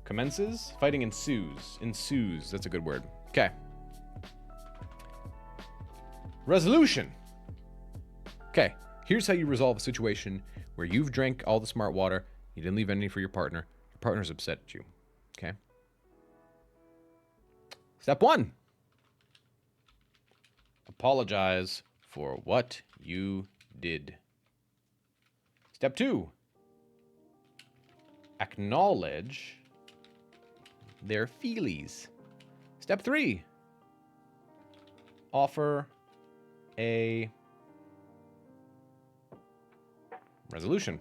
commences? Fighting ensues. Ensues, that's a good word. Okay. Resolution. Okay, here's how you resolve a situation where you've drank all the smart water, you didn't leave any for your partner's upset at you. Okay? Step 1. Apologize for what you did. Step 2. Acknowledge their feelies. Step 3. Offer a resolution.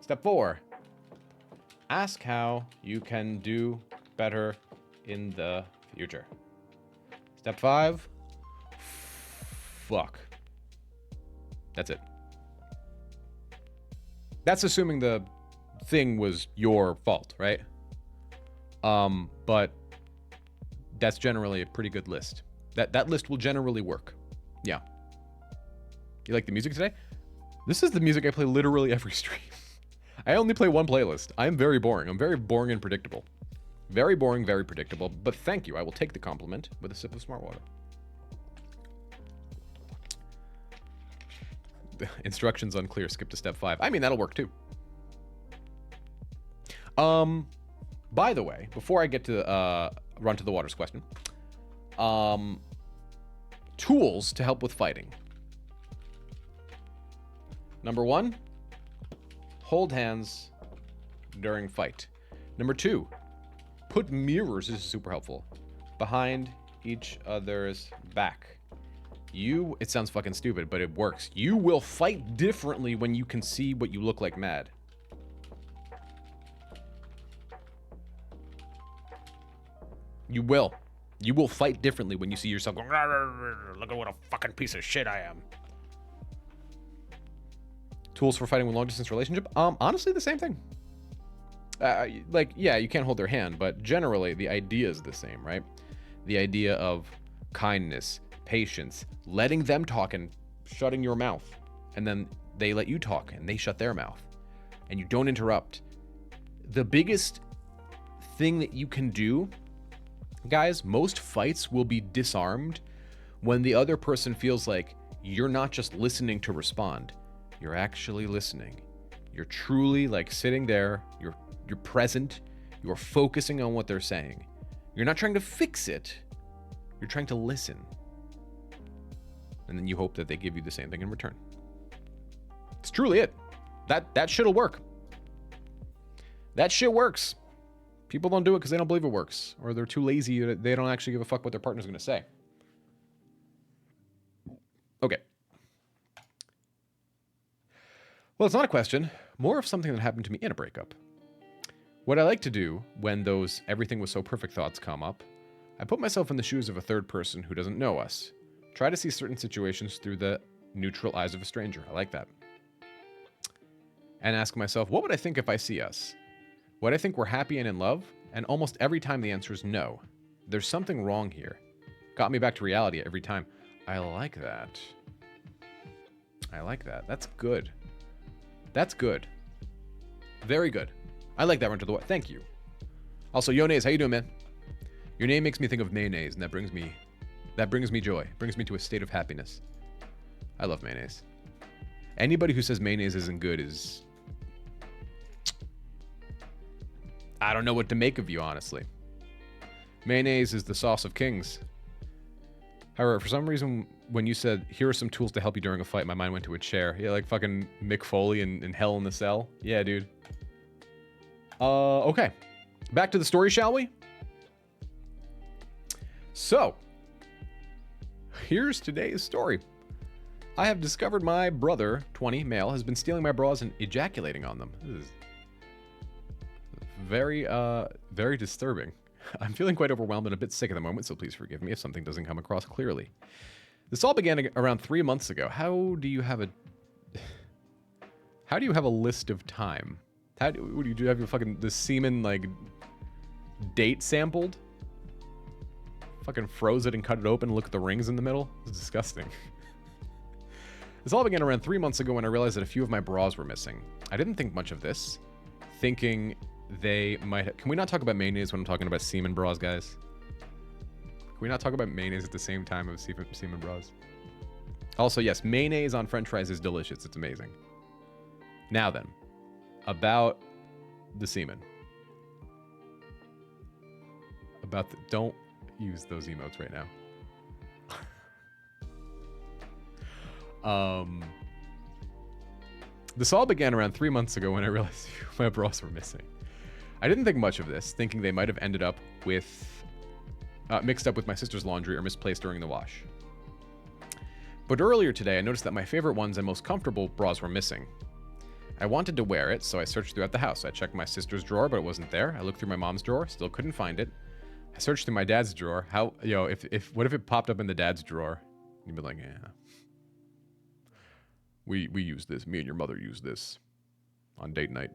Step 4. Ask how you can do better in the future. Step 5. Fuck. That's it. That's assuming the thing was your fault, right? But that's generally a pretty good list. That list will generally work. Yeah. You like the music today? This is the music I play literally every stream. I only play one playlist. I am very boring. I'm very boring and predictable. Very boring, very predictable. But thank you. I will take the compliment with a sip of smart water. The instructions unclear. Skip to step 5. I mean, that'll work too. By the way, before I get to run to the waters question, tools to help with fighting. Number 1, hold hands during fight. Number 2, put mirrors, this is super helpful, behind each other's back. It sounds fucking stupid, but it works. You will fight differently when you can see what you look like mad. You will. You will fight differently when you see yourself going, "Rah, rah, rah, rah, look at what a fucking piece of shit I am." Tools for fighting with long-distance relationship? Honestly, the same thing. Yeah, you can't hold their hand, but generally the idea is the same, right? The idea of kindness, patience, letting them talk and shutting your mouth. And then they let you talk and they shut their mouth. And you don't interrupt. The biggest thing that you can do, guys, most fights will be disarmed when the other person feels like you're not just listening to respond. You're actually listening. You're truly like sitting there. You're present. You're focusing on what they're saying. You're not trying to fix it. You're trying to listen. And then you hope that they give you the same thing in return. It's truly it. That shit'll work. That shit works. People don't do it because they don't believe it works. Or they're too lazy. They don't actually give a fuck what their partner's going to say. Okay. Well, it's not a question. More of something that happened to me in a breakup. What I like to do when those everything was so perfect thoughts come up, I put myself in the shoes of a third person who doesn't know us. Try to see certain situations through the neutral eyes of a stranger. I like that. And ask myself, what would I think if I see us? Would I think we're happy and in love? And almost every time the answer is no. There's something wrong here. Got me back to reality every time. I like that. I like that. That's good. That's good. Very good. I like that run to the what. Thank you. Also, Yonays, how you doing, man? Your name makes me think of mayonnaise, and that brings me joy. Brings me to a state of happiness. I love mayonnaise. Anybody who says mayonnaise isn't good is... I don't know what to make of you, honestly. Mayonnaise is the sauce of kings. However, for some reason, when you said, here are some tools to help you during a fight, my mind went to a chair. Yeah, like fucking Mick Foley in Hell in the Cell. Yeah, dude. Okay. Back to the story, shall we? So, here's today's story. I have discovered my brother, 20, male, has been stealing my bras and ejaculating on them. This is very, very disturbing. I'm feeling quite overwhelmed and a bit sick at the moment, so please forgive me if something doesn't come across clearly. This all began around 3 months ago. How do you have a list of time? What do you do? Have your fucking the semen like date sampled? Fucking froze it and cut it open and look at the rings in the middle? It's disgusting. This all began around 3 months ago when I realized that a few of my bras were missing. I didn't think much of this, thinking they might... Can we not talk about mayonnaise when I'm talking about semen bras, guys? Can we not talk about mayonnaise at the same time as semen bras? Also, yes, mayonnaise on french fries is delicious. It's amazing. Now then, about the semen. Don't use those emotes right now. This all began around 3 months ago when I realized my bras were missing. I didn't think much of this, thinking they might have ended up with mixed up with my sister's laundry or misplaced during the wash. But earlier today, I noticed that my favorite ones and most comfortable bras were missing. I wanted to wear it, so I searched throughout the house. I checked my sister's drawer, but it wasn't there. I looked through my mom's drawer, still couldn't find it. I searched through my dad's drawer. What if it popped up in the dad's drawer? You'd be like, yeah. We use this. Me and your mother use this on date night.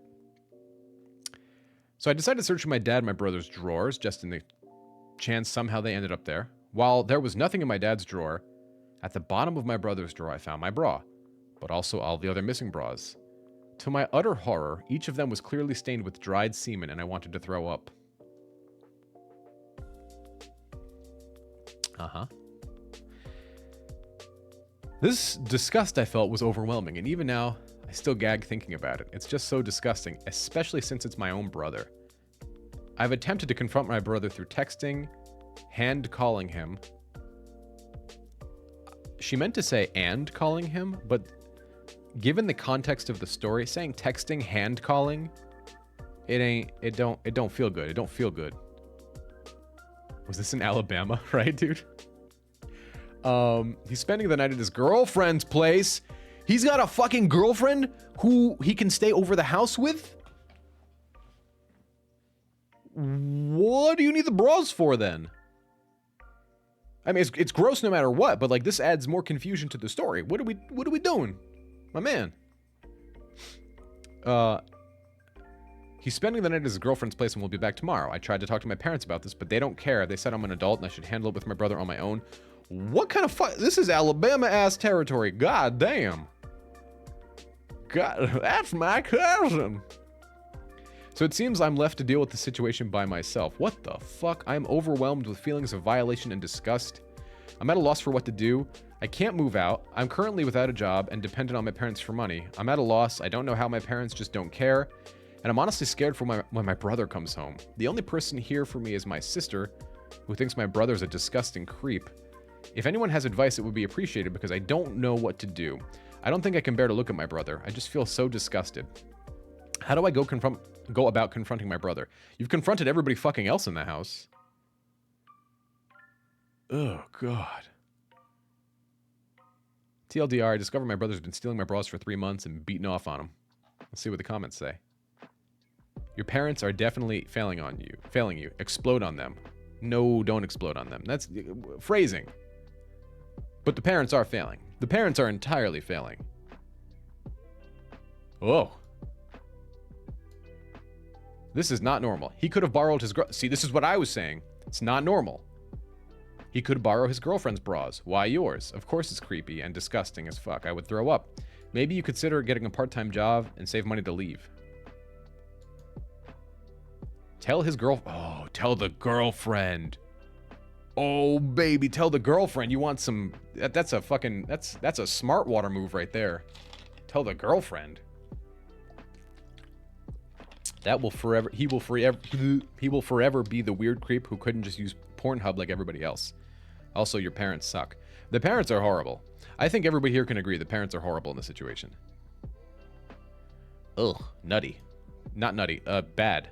So I decided to search through my dad and my brother's drawers, just in the chance somehow they ended up there. While there was nothing in my dad's drawer, at the bottom of my brother's drawer I found my bra, but also all the other missing bras. To my utter horror, each of them was clearly stained with dried semen, and I wanted to throw up. This disgust I felt was overwhelming, and even now, I still gag thinking about it. It's just so disgusting, especially since it's my own brother. I've attempted to confront my brother through texting, hand calling him. She meant to say and calling him, but given the context of the story, saying texting, hand calling, it don't feel good. It don't feel good. Was this in Alabama, right, dude? He's spending the night at his girlfriend's place. He's got a fucking girlfriend who he can stay over the house with? What do you need the bras for then? I mean, it's gross no matter what, but like this adds more confusion to the story. What are we doing? My man. He's spending the night at his girlfriend's place and will be back tomorrow. I tried to talk to my parents about this, but they don't care. They said I'm an adult and I should handle it with my brother on my own. What kind of this is Alabama-ass territory. God damn. God, that's my cousin. So it seems I'm left to deal with the situation by myself. What the fuck? I'm overwhelmed with feelings of violation and disgust. I'm at a loss for what to do. I can't move out. I'm currently without a job and dependent on my parents for money. I'm at a loss. I don't know how my parents just don't care. And I'm honestly scared for when my brother comes home. The only person here for me is my sister, who thinks my brother's a disgusting creep. If anyone has advice, it would be appreciated because I don't know what to do. I don't think I can bear to look at my brother. I just feel so disgusted. How do I go about confronting my brother? You've confronted everybody fucking else in the house. Oh, God. TLDR, I discovered my brother's been stealing my bras for 3 months and beating off on him. Let's see what the comments say. Your parents are definitely failing you. Explode on them. No, don't explode on them. That's phrasing. But the parents are failing. The parents are entirely failing. Oh. This is not normal. He could have borrowed his See, this is what I was saying. It's not normal. He could borrow his girlfriend's bras. Why yours? Of course it's creepy and disgusting as fuck. I would throw up. Maybe you consider getting a part-time job and save money to leave. Tell his Oh, tell the girlfriend. Oh, baby, tell the girlfriend you want some... That's a fucking... That's a smart water move right there. Tell the girlfriend. That will forever... He will forever be the weird creep who couldn't just use Pornhub like everybody else. Also, your parents suck. The parents are horrible. I think everybody here can agree the parents are horrible in this situation. Ugh, nutty. Not nutty, bad.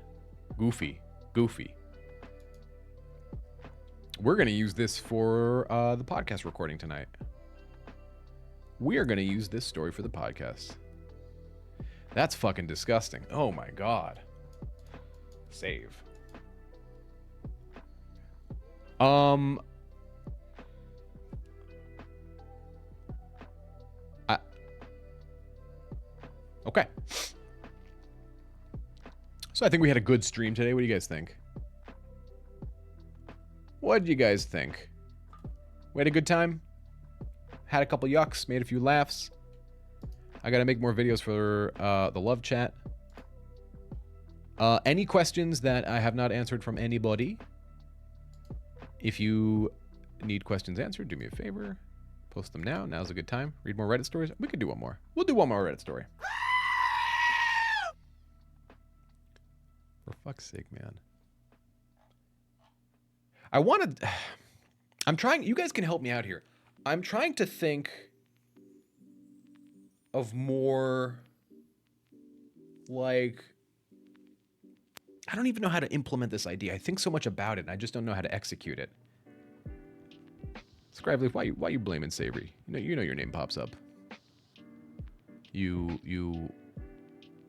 Goofy. We're going to use this for the podcast recording tonight. We are going to use this story for the podcast. That's fucking disgusting. Oh my God. Save. Okay. So I think we had a good stream today. What do you guys think? What did you guys think? We had a good time? Had a couple yucks, made a few laughs. I gotta make more videos for the love chat. Any questions that I have not answered from anybody? If you need questions answered, do me a favor. Post them now. Now's a good time. Read more Reddit stories. We could do one more. We'll do one more Reddit story. For fuck's sake, man. I'm trying, you guys can help me out here. I'm trying to think of more, like, I don't even know how to implement this idea. I think so much about it, and I just don't know how to execute it. Scribely, why you blaming Savory? You know your name pops up. We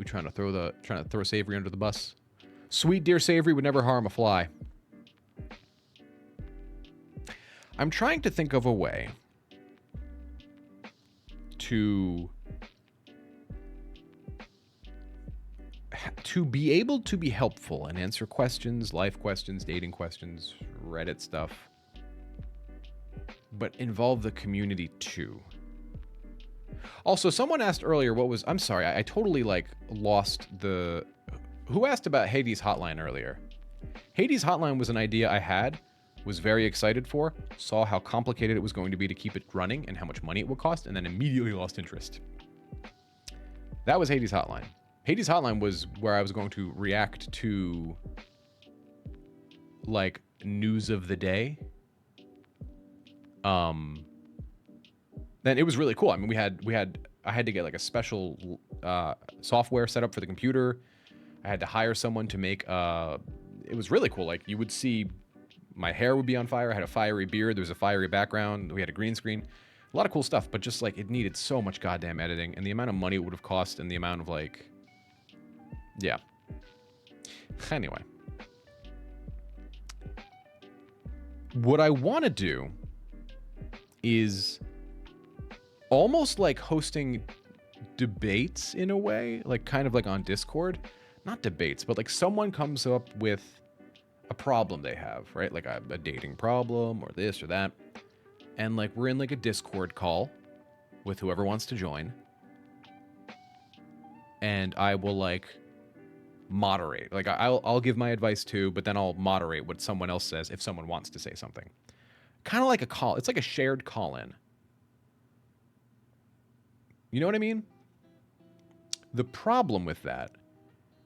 trying to throw Savory under the bus. Sweet dear Savory would never harm a fly. I'm trying to think of a way to be able to be helpful and answer questions, life questions, dating questions, Reddit stuff, but involve the community too. Also, someone asked earlier I'm sorry, I totally lost the... Who asked about Hades Hotline earlier? Hades Hotline was an idea I had, was very excited for, saw how complicated it was going to be to keep it running and how much money it would cost, and then immediately lost interest. That was Hades Hotline. Hades Hotline was where I was going to react to like news of the day. Then it was really cool. I mean, I had to get like a special software set up for the computer. I had to hire someone to make it was really cool. Like you would see my hair would be on fire. I had a fiery beard. There was a fiery background. We had a green screen. A lot of cool stuff, but just like it needed so much goddamn editing, and the amount of money it would have cost, and the amount of like, yeah. Anyway, what I want to do is almost like hosting debates in a way, like kind of like on Discord. Not debates, but like someone comes up with a problem they have, right? Like a dating problem or this or that. And like we're in like a Discord call with whoever wants to join. And I will like moderate. Like I'll give my advice too, but then I'll moderate what someone else says if someone wants to say something. Kind of like a call. It's like a shared call-in. You know what I mean? The problem with that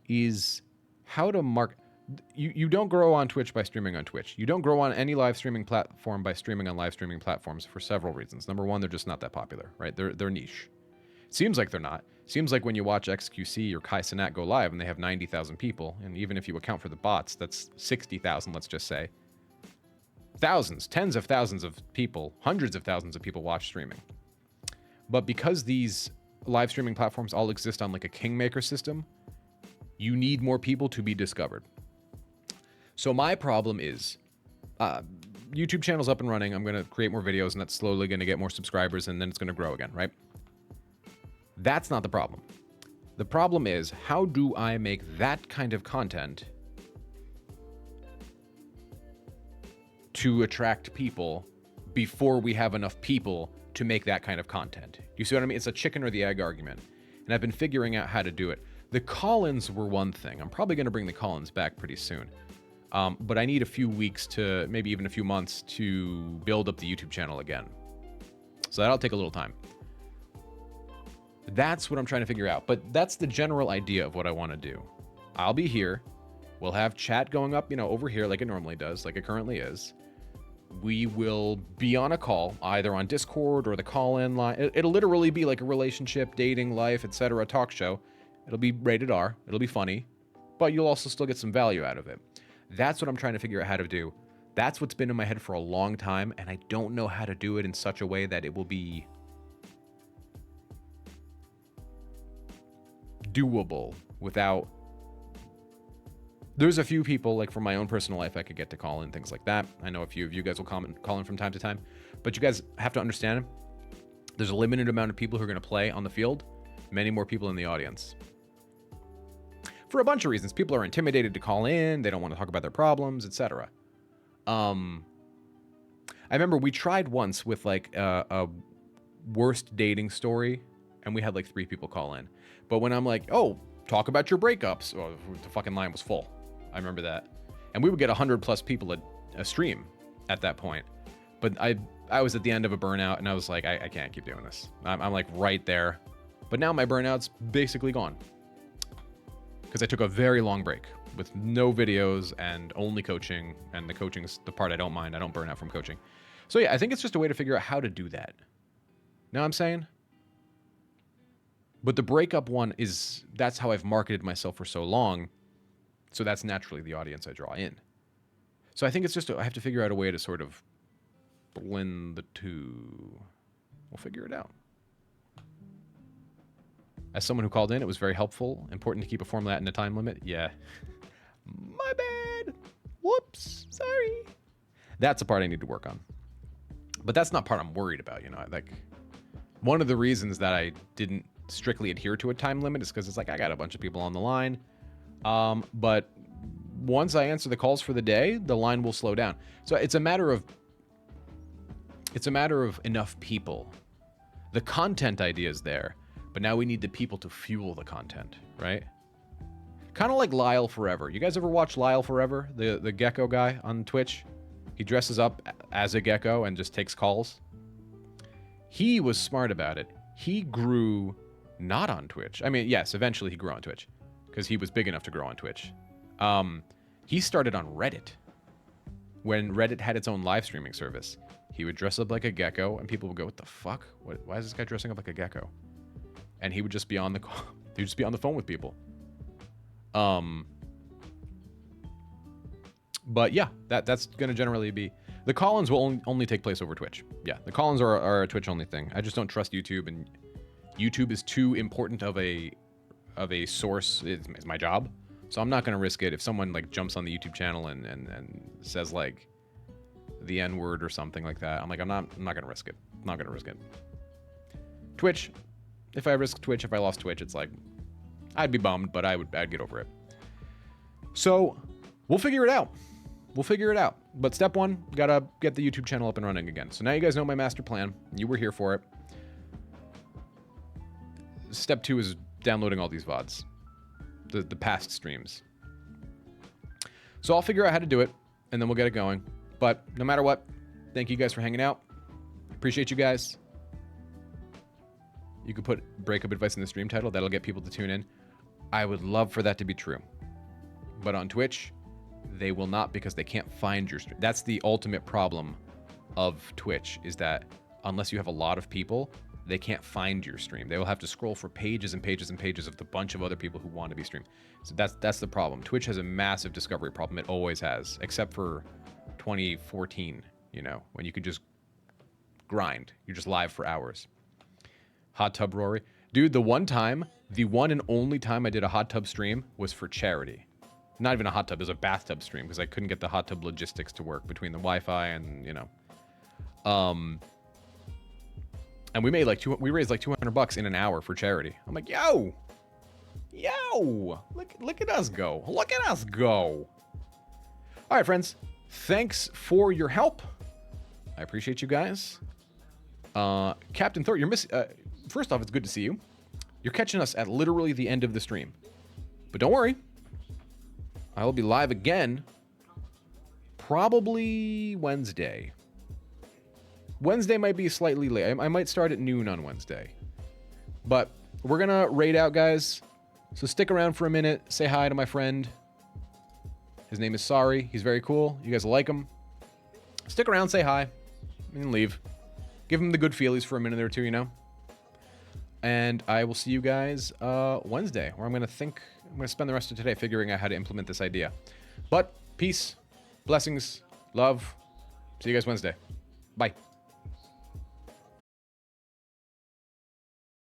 is how to mark. You don't grow on Twitch by streaming on Twitch. You don't grow on any live streaming platform by streaming on live streaming platforms for several reasons. Number one, they're just not that popular, right? They're niche. Seems like they're not. Seems like when you watch XQC or Kai Cenat go live and they have 90,000 people, and even if you account for the bots, that's 60,000, let's just say. Thousands, tens of thousands of people, hundreds of thousands of people watch streaming. But because these live streaming platforms all exist on like a kingmaker system, you need more people to be discovered. So my problem is, YouTube channel's up and running. I'm going to create more videos, and that's slowly going to get more subscribers, and then it's going to grow again, right? That's not the problem. The problem is, how do I make that kind of content to attract people before we have enough people to make that kind of content? You see what I mean? It's a chicken or the egg argument. And I've been figuring out how to do it. The call-ins were one thing. I'm probably going to bring the call-ins back pretty soon. But I need a few weeks to, maybe even a few months to build up the YouTube channel again. So that'll take a little time. That's what I'm trying to figure out. But that's the general idea of what I want to do. I'll be here. We'll have chat going up, over here like it normally does, like it currently is. We will be on a call, either on Discord or the call-in line. It'll literally be like a relationship, dating, life, etc. talk show. It'll be rated R. It'll be funny. But you'll also still get some value out of it. That's what I'm trying to figure out how to do. That's what's been in my head for a long time, and I don't know how to do it in such a way that it will be doable without... There's a few people, like from my own personal life, I could get to call in, things like that. I know a few of you guys will call in from time to time. But you guys have to understand, there's a limited amount of people who are going to play on the field, many more people in the audience. For a bunch of reasons. People are intimidated to call in, they don't want to talk about their problems, etc. I remember we tried once with like a worst dating story, and we had like 3 people call in. But when I'm like, oh, talk about your breakups, oh, the fucking line was full. I remember that. And we would get 100+ people a stream at that point. But I was at the end of a burnout, and I was like, I can't keep doing this. I'm like right there. But now my burnout's basically gone. Because I took a very long break with no videos and only coaching. And the coaching's the part I don't mind. I don't burn out from coaching. So yeah, I think it's just a way to figure out how to do that. Know what I'm saying? But the breakup one is, that's how I've marketed myself for so long. So that's naturally the audience I draw in. So I think it's just, I have to figure out a way to sort of blend the two. We'll figure it out. As someone who called in, it was very helpful. Important to keep a format and a time limit. Yeah. My bad. Whoops. Sorry. That's a part I need to work on. But that's not part I'm worried about, Like, one of the reasons that I didn't strictly adhere to a time limit is because it's like, I got a bunch of people on the line. But once I answer the calls for the day, the line will slow down. So it's a matter of enough people. The content idea is there. But now we need the people to fuel the content, right? Kind of like Lyle Forever. You guys ever watch Lyle Forever, the gecko guy on Twitch? He dresses up as a gecko and just takes calls. He was smart about it. He grew not on Twitch. I mean, yes, eventually he grew on Twitch because he was big enough to grow on Twitch. He started on Reddit. when Reddit had its own live streaming service. He would dress up like a gecko, and people would go, "What the fuck? Why is this guy dressing up like a gecko?" And he would just be on the he'd just be on the phone with people. But yeah, that's gonna generally be the call-ins will only take place over Twitch. Yeah, the call-ins are a Twitch only thing. I just don't trust YouTube, and YouTube is too important of a source. It's my job, so I'm not gonna risk it. If someone like jumps on the YouTube channel and says like the N-word or something like that, I'm like, I'm not gonna risk it. I'm not gonna risk it. Twitch, if I risk Twitch, if I lost Twitch, it's like I'd be bummed, but I'd get over it. So we'll figure it out. We'll figure it out. But step one, gotta get the YouTube channel up and running again. So now you guys know my master plan. You were here for it. Step two is downloading all these VODs. The past streams. So I'll figure out how to do it, and then we'll get it going. But no matter what, thank you guys for hanging out. Appreciate you guys. You could put breakup advice in the stream title. That'll get people to tune in. I would love for that to be true. But on Twitch, they will not, because they can't find your stream. That's the ultimate problem of Twitch, is that unless you have a lot of people, they can't find your stream. They will have to scroll for pages and pages and pages of the bunch of other people who want to be streamed. So that's the problem. Twitch has a massive discovery problem. It always has, except for 2014, you know, when you could just grind. You're just live for hours. Hot tub Rory. Dude, the one and only time I did a hot tub stream was for charity. Not even a hot tub, it was a bathtub stream, because I couldn't get the hot tub logistics to work between the Wi-Fi and, you know. And we made like we raised like $200 in an hour for charity. I'm like, yo, look at us go. Look at us go. All right, friends. Thanks for your help. I appreciate you guys. Captain Thor, you're missing. First off, it's good to see you. You're catching us at literally the end of the stream. But don't worry. I will be live again probably Wednesday. Wednesday might be slightly late. I might start at noon on Wednesday. But we're going to raid out, guys. So stick around for a minute. Say hi to my friend. His name is Sorry. He's very cool. You guys will like him. Stick around, say hi, and leave. Give him the good feelies for a minute or two, you know? And I will see you guys Wednesday, where I'm going to spend the rest of today figuring out how to implement this idea. But peace, blessings, love. See you guys Wednesday. Bye.